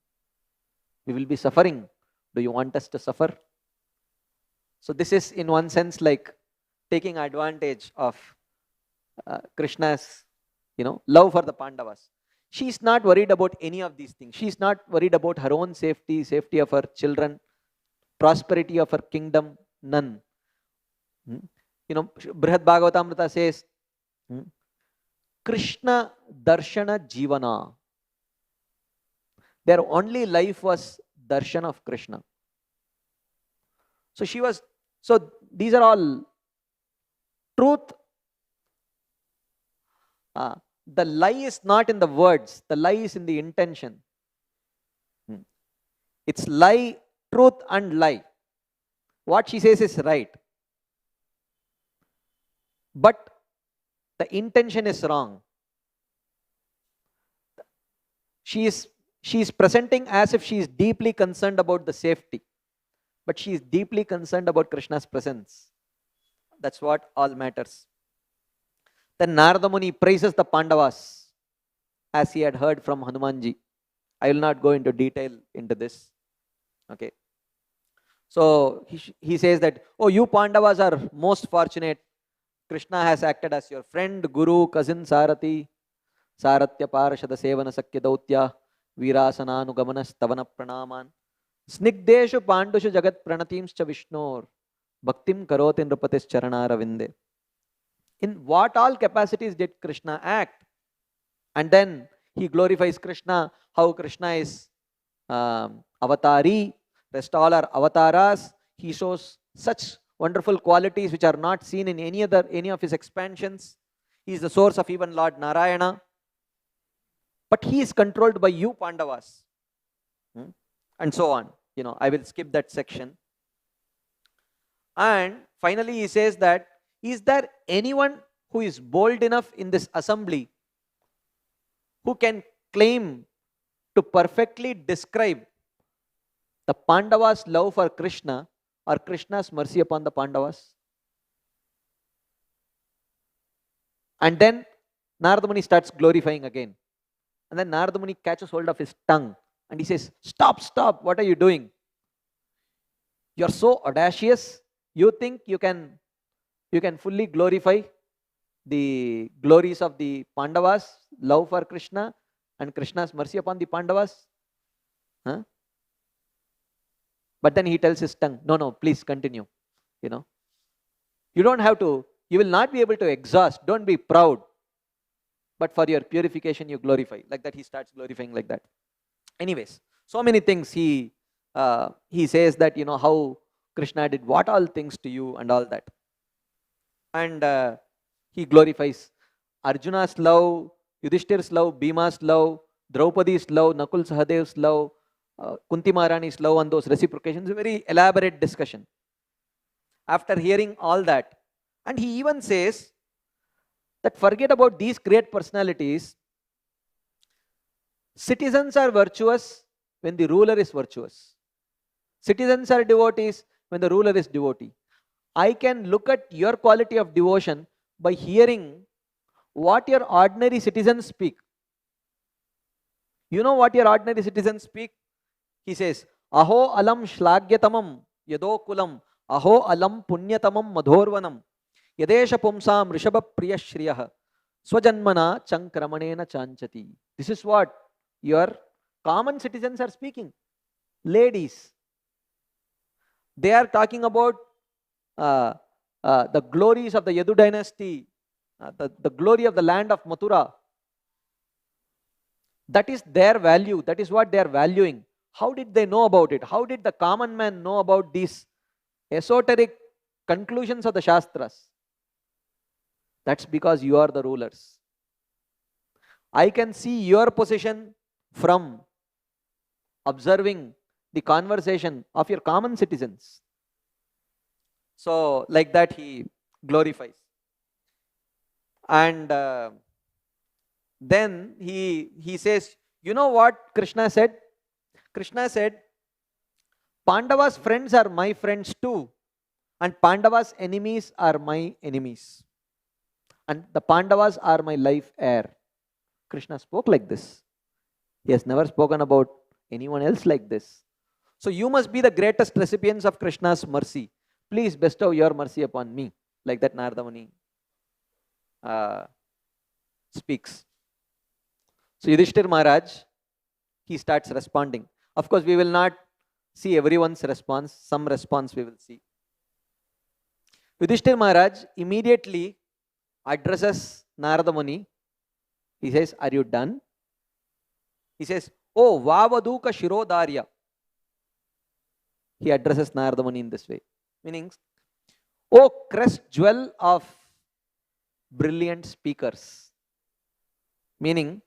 We will be suffering. Do you want us to suffer? So this is in one sense like taking advantage of Krishna's, you know, love for the Pandavas. She is not worried about any of these things. She is not worried about her own safety, safety of her children, prosperity of her kingdom, none. You know, Brihad Bhagavatamrita says, Krishna Darshana Jivana. Their only life was darshan of Krishna. So she was, so these are all truth. The lie is not in the words, the lie is in the intention. It's lie, truth and lie. What she says is right. But the intention is wrong. She is presenting as if she is deeply concerned about the safety. But she is deeply concerned about Krishna's presence. That's what all matters. Then Narada Muni praises the Pandavas as he had heard from Hanumanji. I will not go into detail into this. Okay. So he says that, oh, you Pandavas are most fortunate. Krishna has acted as your friend, guru, cousin, Sarati, Saratya Parashada Sevana Sakya Dautya, Virasananugamana Stavana Pranaman, Snigdeshu Pandushu Jagat Pranatimscha Vishnor, Bhaktim Karotin Rupatis Charana Ravinde. In what all capacities did Krishna act? And then he glorifies Krishna, how Krishna is avatari, rest all are avataras. He shows such wonderful qualities which are not seen in any of his expansions. He is the source of even Lord Narayana. But he is controlled by you Pandavas. And so on. You know, I will skip that section. And finally he says that, is there anyone who is bold enough in this assembly who can claim to perfectly describe the Pandavas' love for Krishna or Krishna's mercy upon the Pandavas? And then Narada Muni starts glorifying again. And then Narada Muni catches hold of his tongue and he says, stop, stop, what are you doing? You're so audacious. You think you can fully glorify the glories of the Pandavas, love for Krishna and Krishna's mercy upon the Pandavas? Huh? But then he tells his tongue, no, please continue. You know, you don't have to, you will not be able to exhaust. Don't be proud. But for your purification, you glorify. Like that, he starts glorifying like that. Anyways, so many things he says that, you know, how Krishna did what all things to you and all that. And he glorifies Arjuna's love, Yudhishthir's love, Bhima's love, Draupadi's love, Nakul Sahadev's love, Kunti Maharani's love, and those reciprocations. A very elaborate discussion. After hearing all that, and he even says that forget about these great personalities. Citizens are virtuous when the ruler is virtuous. Citizens are devotees when the ruler is devotee. I can look at your quality of devotion by hearing what your ordinary citizens speak. You know what your ordinary citizens speak? He says, Aho alam shlagyatamam yadokulam, Aho alam punyatamam madhorvanam, Yadesha pumsam rishabha priya shriyah, Swajanmana chankramanena chanchati. This is what your common citizens are speaking. Ladies. They are talking about the glories of the Yadu dynasty, the glory of the land of Mathura. That is their value. That is what they are valuing. How did they know about it? How did the common man know about these esoteric conclusions of the Shastras? That's because you are the rulers. I can see your position from observing the conversation of your common citizens. So, like that, he glorifies. And then he says, you know what Krishna said? Krishna said, Pandava's friends are my friends too, and Pandava's enemies are my enemies. And the Pandavas are my life heir. Krishna spoke like this. He has never spoken about anyone else like this. So you must be the greatest recipients of Krishna's mercy. Please bestow your mercy upon me. Like that Narada Muni speaks. So Yudhishthir Maharaj, he starts responding. Of course, we will not see everyone's response. Some response we will see. Yudhishthir Maharaj immediately addresses Narada Muni. He says, are you done? He says, oh, Vavaduka Shirodarya. He addresses Narada Muni in this way. Meaning, oh, crest jewel of brilliant speakers. Meaning,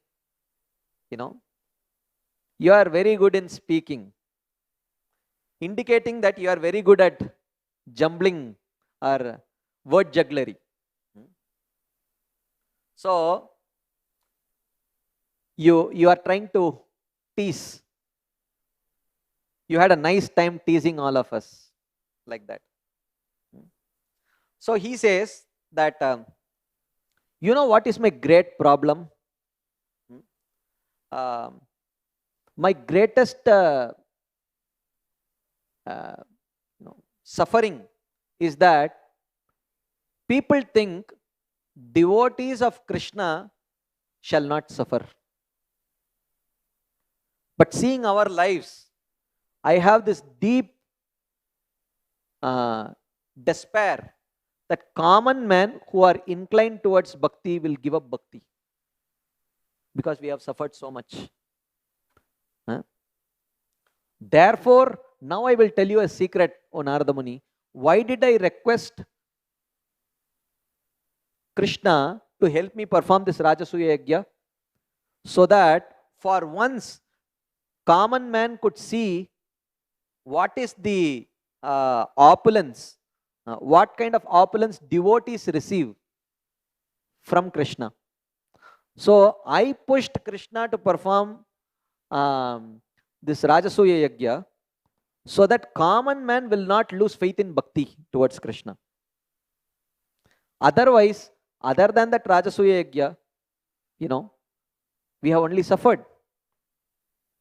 you are very good in speaking. Indicating that you are very good at jumbling or word jugglery. So, you are trying to tease. You had a nice time teasing all of us like that. So he says that, you know what is my great problem? My greatest suffering is that people think devotees of Krishna shall not suffer. But seeing our lives, I have this deep despair that common men who are inclined towards bhakti will give up bhakti because we have suffered so much. Therefore, now I will tell you a secret, O Narada Muni. Why did I request Krishna to help me perform this Rajasuya Yajna? So that for once, common man could see what is the opulence, what kind of opulence devotees receive from Krishna. So I pushed Krishna to perform this Rajasuya Yajna so that common man will not lose faith in bhakti towards Krishna. Otherwise, other than that Rajasuya Yajna, we have only suffered.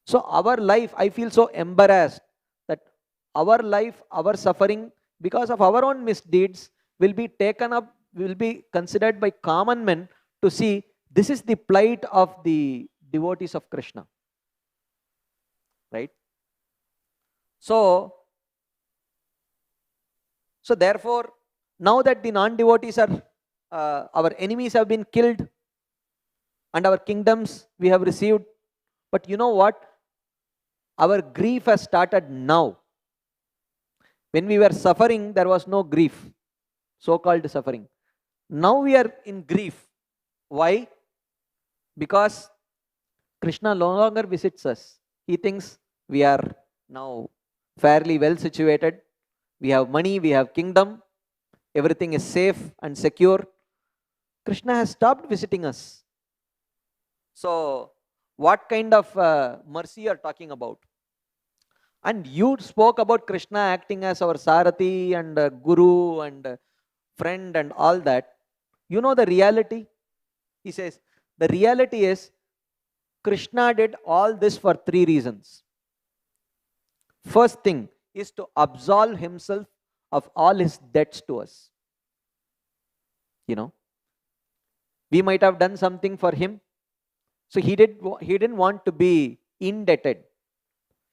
So our life, I feel so embarrassed that our life, our suffering, because of our own misdeeds, will be taken up, will be considered by common men to see this is the plight of the devotees of Krishna. Right? So therefore, now that the non-devotees are, our enemies have been killed and our kingdoms we have received, but you know what? Our grief has started now. When we were suffering, there was no grief, so-called suffering. Now we are in grief. Why? Because Krishna no longer visits us. He thinks we are now fairly well situated. We have money, we have kingdom. Everything is safe and secure. Krishna has stopped visiting us. So, what kind of mercy you are talking about? And you spoke about Krishna acting as our Sarathi and Guru and friend and all that. You know the reality? He says, the reality is Krishna did all this for 3 reasons. First thing is to absolve himself of all his debts to us. We might have done something for him. So he didn't want to be indebted.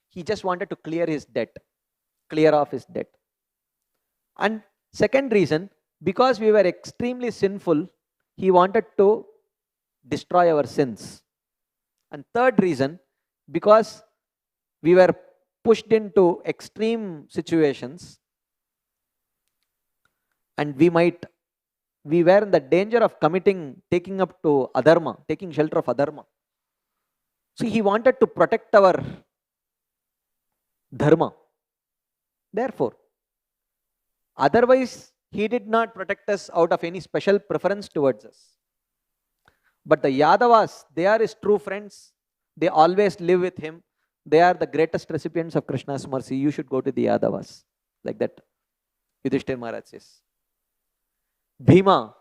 He just wanted to clear his debt, clear off his debt. And second reason, because we were extremely sinful, he wanted to destroy our sins. And third reason, because we were pushed into extreme situations, and we were in the danger of taking up to adharma, taking shelter of adharma. So he wanted to protect our dharma. Therefore, otherwise, he did not protect us out of any special preference towards us. But the Yadavas, they are his true friends. They always live with him. They are the greatest recipients of Krishna's mercy. You should go to the Yadavas. Like that, Yudhishthir Maharaj says. Bhima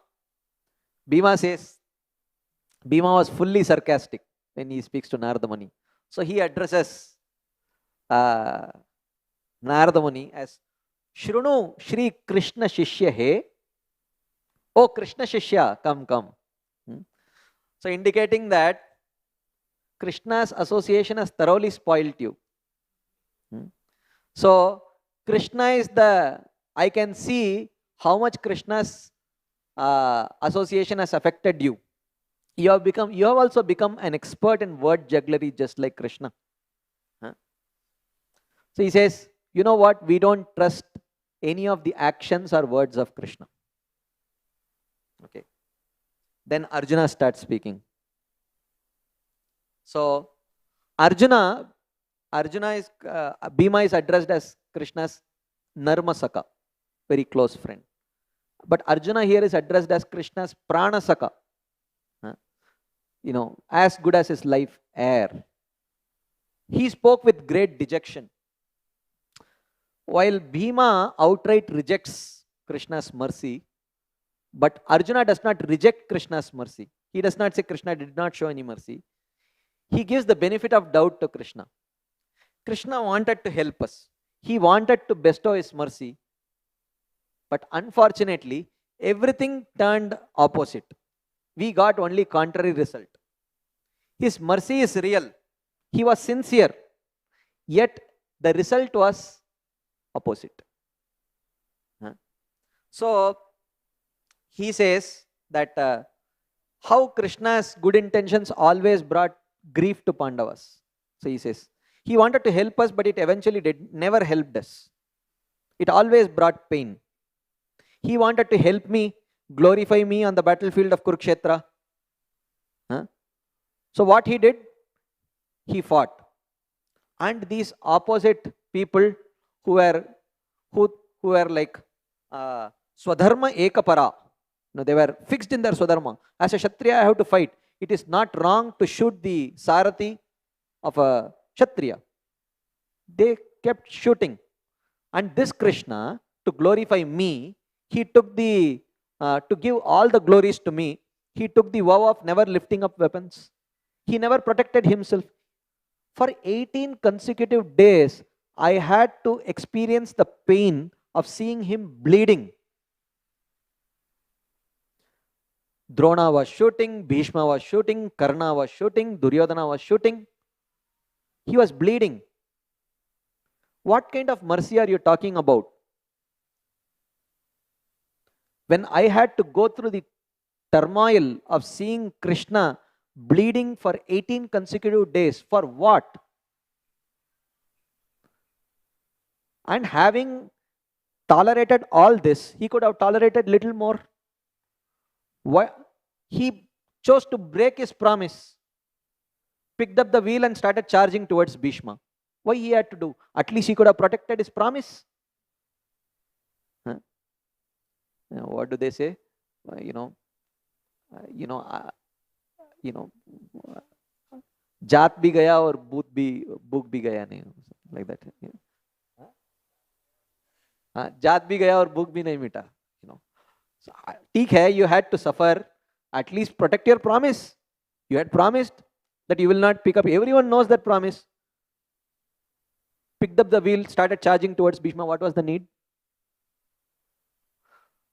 says, Bhima was fully sarcastic when he speaks to Narada Muni. So he addresses Narada Muni as Shrunu Shri Krishna Shishya He. Oh Krishna Shishya, come. So indicating that Krishna's association has thoroughly spoiled you. So Krishna is I can see how much Krishna's association has affected you. You have also become an expert in word jugglery just like Krishna. So he says, you know what? We don't trust any of the actions or words of Krishna. Okay. Then Arjuna starts speaking. So Arjuna is Bhima is addressed as Krishna's Narmasaka, very close friend. But Arjuna here is addressed as Krishna's Pranasaka, as good as his life air. He spoke with great dejection. While Bhima outright rejects Krishna's mercy, but Arjuna does not reject Krishna's mercy. He does not say Krishna did not show any mercy. He gives the benefit of doubt to Krishna. Krishna wanted to help us. He wanted to bestow his mercy. But unfortunately, everything turned opposite. We got only contrary result. His mercy is real. He was sincere. Yet the result was opposite. So he says that how Krishna's good intentions always brought grief to Pandavas. So he says, he wanted to help us, but it eventually never helped us. It always brought pain. He wanted to help me, glorify me on the battlefield of Kurukshetra. So what he did? He fought. And these opposite people who were like Swadharma Ekapara, they were fixed in their Swadharma. As a Kshatriya, I have to fight. It is not wrong to shoot the Sarathi of a Kshatriya. They kept shooting. And this Krishna, to glorify me, he took to give all the glories to me, he took the vow of never lifting up weapons. He never protected himself. For 18 consecutive days, I had to experience the pain of seeing him bleeding. Drona was shooting, Bhishma was shooting, Karna was shooting, Duryodhana was shooting. He was bleeding. What kind of mercy are you talking about? When I had to go through the turmoil of seeing Krishna bleeding for 18 consecutive days, for what? And having tolerated all this, he could have tolerated little more. Why? He chose to break his promise, picked up the wheel and started charging towards Bhishma. Why he had to do? At least he could have protected his promise. What do they say? जात भी गया और भूख भी गया नहीं, like that. जात भी गया और भूख भी नहीं मिटा. ठीक है, you had to suffer. At least protect your promise. You had promised that you will not pick up. Everyone knows that promise. Picked up the wheel, started charging towards Bhishma. What was the need?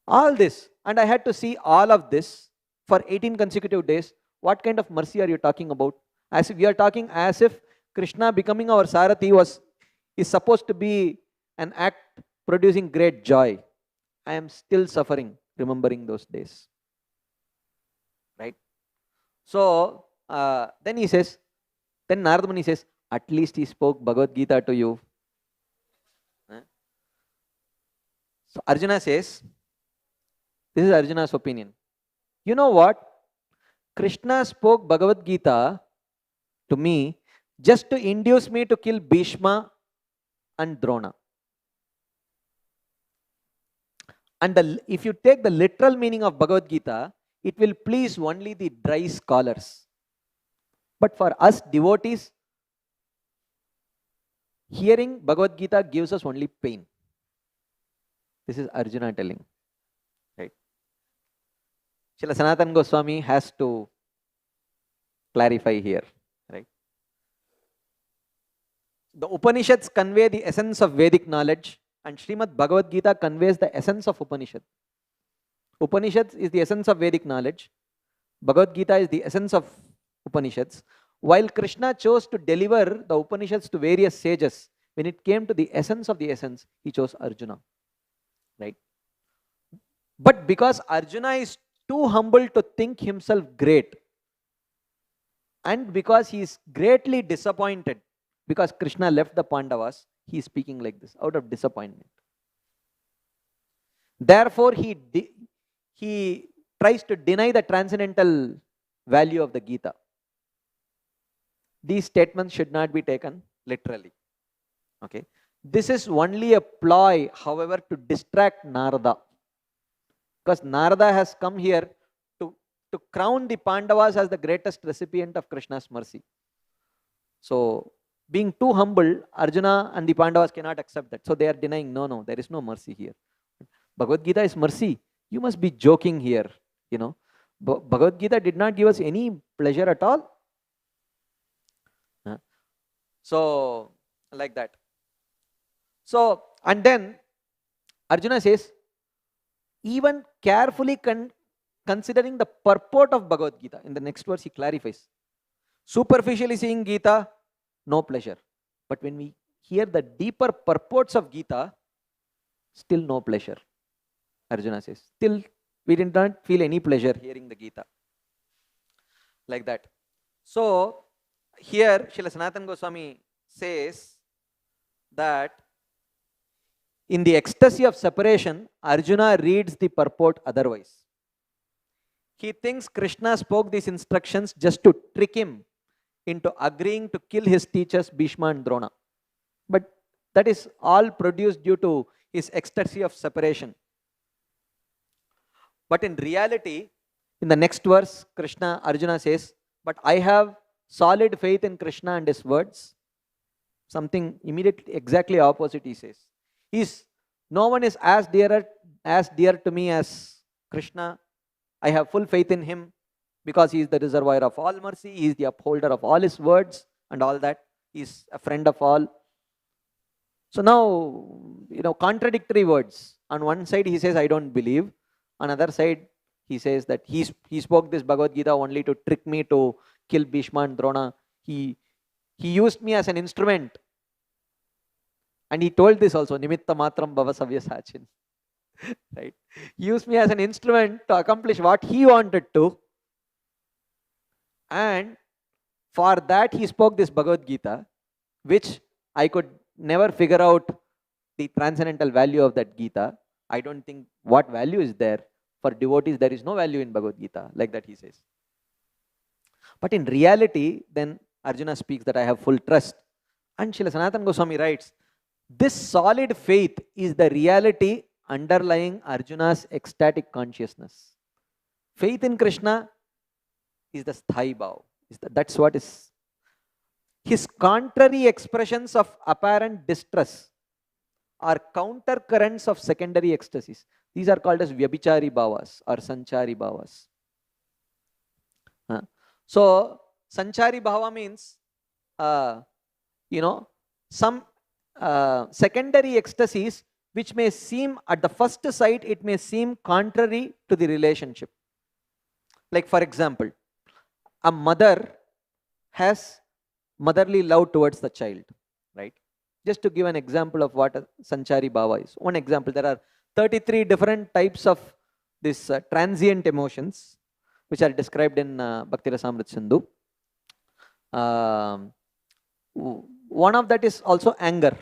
All this, and I had to see all of this for 18 consecutive days. What kind of mercy are you talking about? As if we are talking as if Krishna becoming our Sarathi is supposed to be an act producing great joy. I am still suffering remembering those days. Right? So then he says, then Narada Muni says, At least he spoke Bhagavad Gita to you. So Arjuna says, this is Arjuna's opinion. You know what? Krishna spoke Bhagavad Gita to me just to induce me to kill Bhishma and Drona. And if you take the literal meaning of Bhagavad Gita, it will please only the dry scholars. But for us devotees, hearing Bhagavad Gita gives us only pain. This is Arjuna telling. Right? Srila Sanatana Goswami has to clarify here. Right? The Upanishads convey the essence of Vedic knowledge, and Srimad Bhagavad Gita conveys the essence of Upanishad. Upanishads is the essence of Vedic knowledge. Bhagavad Gita is the essence of Upanishads. While Krishna chose to deliver the Upanishads to various sages, when it came to the essence of the essence, he chose Arjuna. Right? But because Arjuna is too humble to think himself great, and because he is greatly disappointed because Krishna left the Pandavas, he is speaking like this out of disappointment. Therefore, he tries to deny the transcendental value of the Gita. These statements should not be taken literally. Okay. This is only a ploy, however, to distract Narada. Because Narada has come here to crown the Pandavas as the greatest recipient of Krishna's mercy. So, being too humble, Arjuna and the Pandavas cannot accept that. So, they are denying, no, there is no mercy here. Bhagavad Gita is mercy. You must be joking here. You know, Bhagavad Gita did not give us any pleasure at all. So, like that. So, and then Arjuna says, even carefully considering the purport of Bhagavad Gita, in the next verse he clarifies. Superficially seeing Gita, no pleasure. But when we hear the deeper purports of Gita, still no pleasure. Arjuna says, still we did not feel any pleasure hearing the Gita. Like that. So, here Srila Sanatana Goswami says that in the ecstasy of separation, Arjuna reads the purport otherwise. He thinks Krishna spoke these instructions just to trick him into agreeing to kill his teachers Bhishma and Drona. But that is all produced due to his ecstasy of separation. But in reality, in the next verse, Arjuna says, but I have solid faith in Krishna and his words. Something immediately exactly opposite he says. No one is as dear to me as Krishna. I have full faith in him because he is the reservoir of all mercy. He is the upholder of all his words and all that. He is a friend of all. So now, contradictory words. On one side he says, I don't believe. On other side, he says that he spoke this Bhagavad Gita only to trick me to kill Bhishma and Drona. He used me as an instrument. And he told this also, Nimitta Matram Bhava Savyasachin. Right? He used me as an instrument to accomplish what he wanted to. And for that he spoke this Bhagavad Gita, which I could never figure out the transcendental value of that Gita. I don't think what value is there. For devotees, there is no value in Bhagavad Gita, like that he says. But in reality, then Arjuna speaks that I have full trust. And Srila Sanatana Goswami writes, this solid faith is the reality underlying Arjuna's ecstatic consciousness. Faith in Krishna is the sthai bhav. That's what is. His contrary expressions of apparent distress are counter currents of secondary ecstasies. These are called as vyabhichari bhavas or sanchari bhavas. So, sanchari bhava means, some secondary ecstasies which may seem, at the first sight, it may seem contrary to the relationship. Like for example, a mother has motherly love towards the child, right? Just to give an example of what a sanchari bhava is. One example, there are 33 different types of this transient emotions which are described in Bhakti Rasamrita Sindhu. One of that is also anger.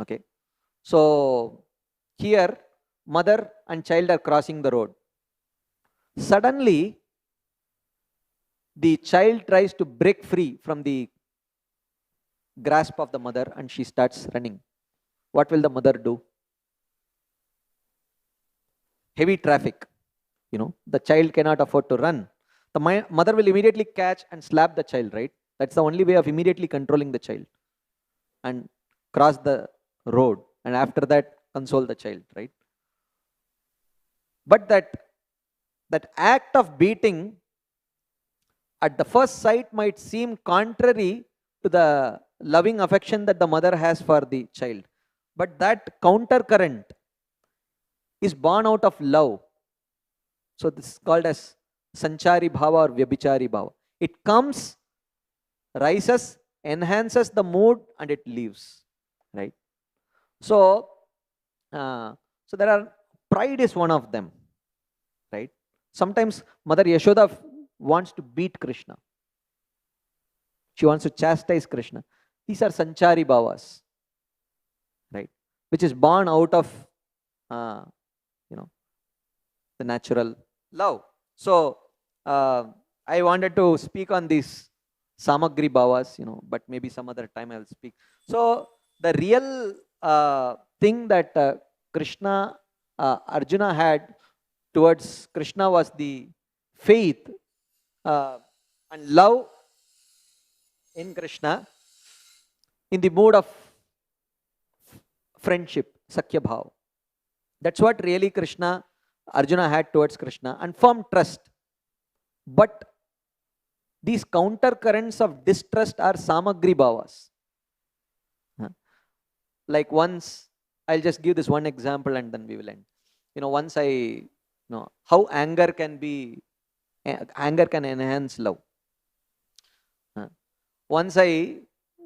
Okay. So here, mother and child are crossing the road. Suddenly, the child tries to break free from the grasp of the mother and she starts running. What will the mother do? Heavy traffic. The child cannot afford to run. The mother will immediately catch and slap the child, right? That's the only way of immediately controlling the child and cross the road, and after that console the child, right? But that act of beating at the first sight might seem contrary to the loving affection that the mother has for the child, but that counter current is born out of love. So this is called as sanchari bhava or vyabhichari bhava. It comes, rises, enhances the mood, and it leaves, right? So so there are, pride is one of them, right? Sometimes Mother Yashoda wants to beat Krishna. She wants to chastise Krishna. These are sanchari bhavas, right? Which is born out of the natural love. So I wanted to speak on these samagri bhavas, but maybe some other time I will speak. So the real thing that Arjuna had towards Krishna was the faith and love in Krishna in the mood of friendship, Sakya Bhav. That's what really Arjuna had towards Krishna, and firm trust. But these counter currents of distrust are samagri bhavas. Like once, I'll just give this one example and then we will end. Once how anger can enhance love. Once I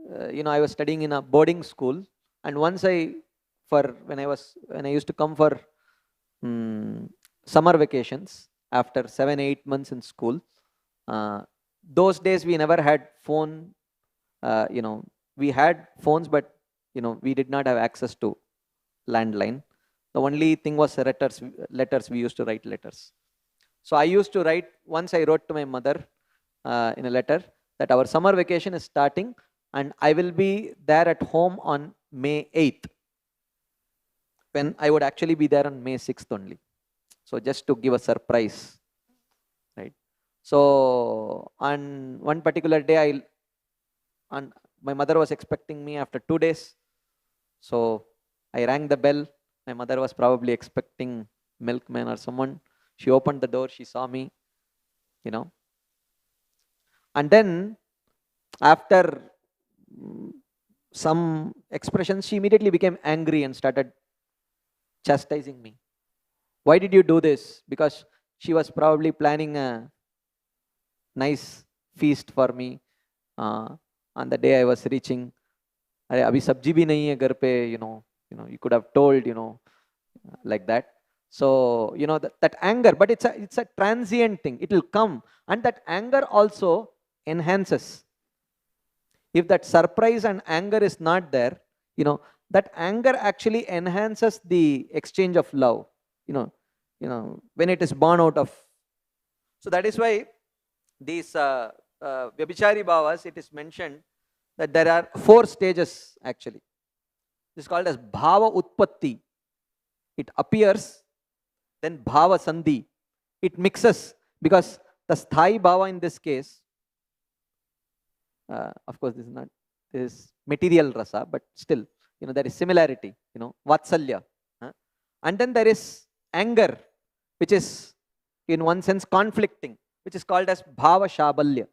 was studying in a boarding school, and once when I used to come for summer vacations after 7-8 months in school, those days we never had phone. We had phones, but we did not have access to landline. The only thing was letters. We used to write letters. So I used to write, once I wrote to my mother in a letter that our summer vacation is starting and I will be there at home on May 8th, when I would actually be there on May 6th only. So just to give a surprise, right? So on one particular day, my mother was expecting me after 2 days. So I rang the bell. My mother was probably expecting milkman or someone. She opened the door, she saw me, and then after some expressions, she immediately became angry and started chastising me. Why did you do this? Because she was probably planning a nice feast for me on the day I was reaching. Abhi sabji bhi nahi hai ghar pe, you could have told, like that. So, that anger, but it's a transient thing. It will come, and that anger also enhances. If that surprise and anger is not there, that anger actually enhances the exchange of love, when it is born out of. So that is why these vyabhichari bhavas, it is mentioned that there are 4 stages actually. This is called as bhava utpatti. It appears, then bhava sandhi. It mixes, because the sthai bhava in this case, of course, this is material rasa, but still, there is similarity, vatsalya. And then there is anger, which is in one sense conflicting, which is called as bhava shabalya.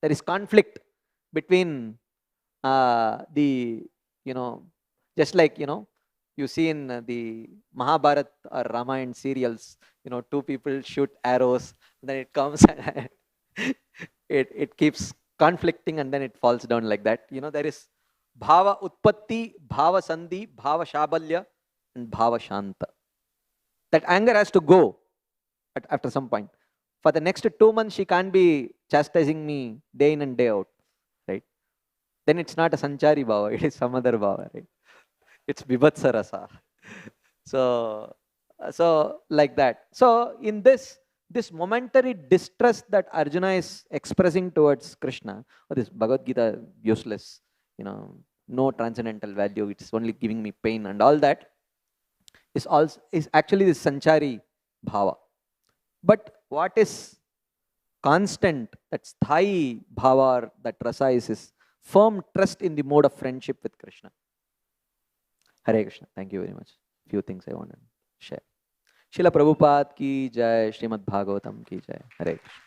There is conflict between just like, you see in the Mahabharata or Ramayana serials, 2 people shoot arrows, then it comes and it keeps conflicting and then it falls down like that. There is bhava utpatti, bhava sandhi, bhava shabalya, and bhava shanta. That anger has to go after some point. For the next 2 months, she can't be chastising me day in and day out, right? then it's not a Sanchari Bhava, it is some other Bhava, right? It's Vibhatsa Rasa. So like that. So in this momentary distress that Arjuna is expressing towards Krishna, or this Bhagavad Gita useless, no transcendental value, it's only giving me pain and all that, is actually this Sanchari Bhava. But what is constant, that sthai bhava, or that rasa, is his firm trust in the mode of friendship with Krishna. Hare Krishna. Thank you very much. Few things I want to share. Srila Prabhupada ki jai, Srimad Bhagavatam ki jai. Hare Krishna.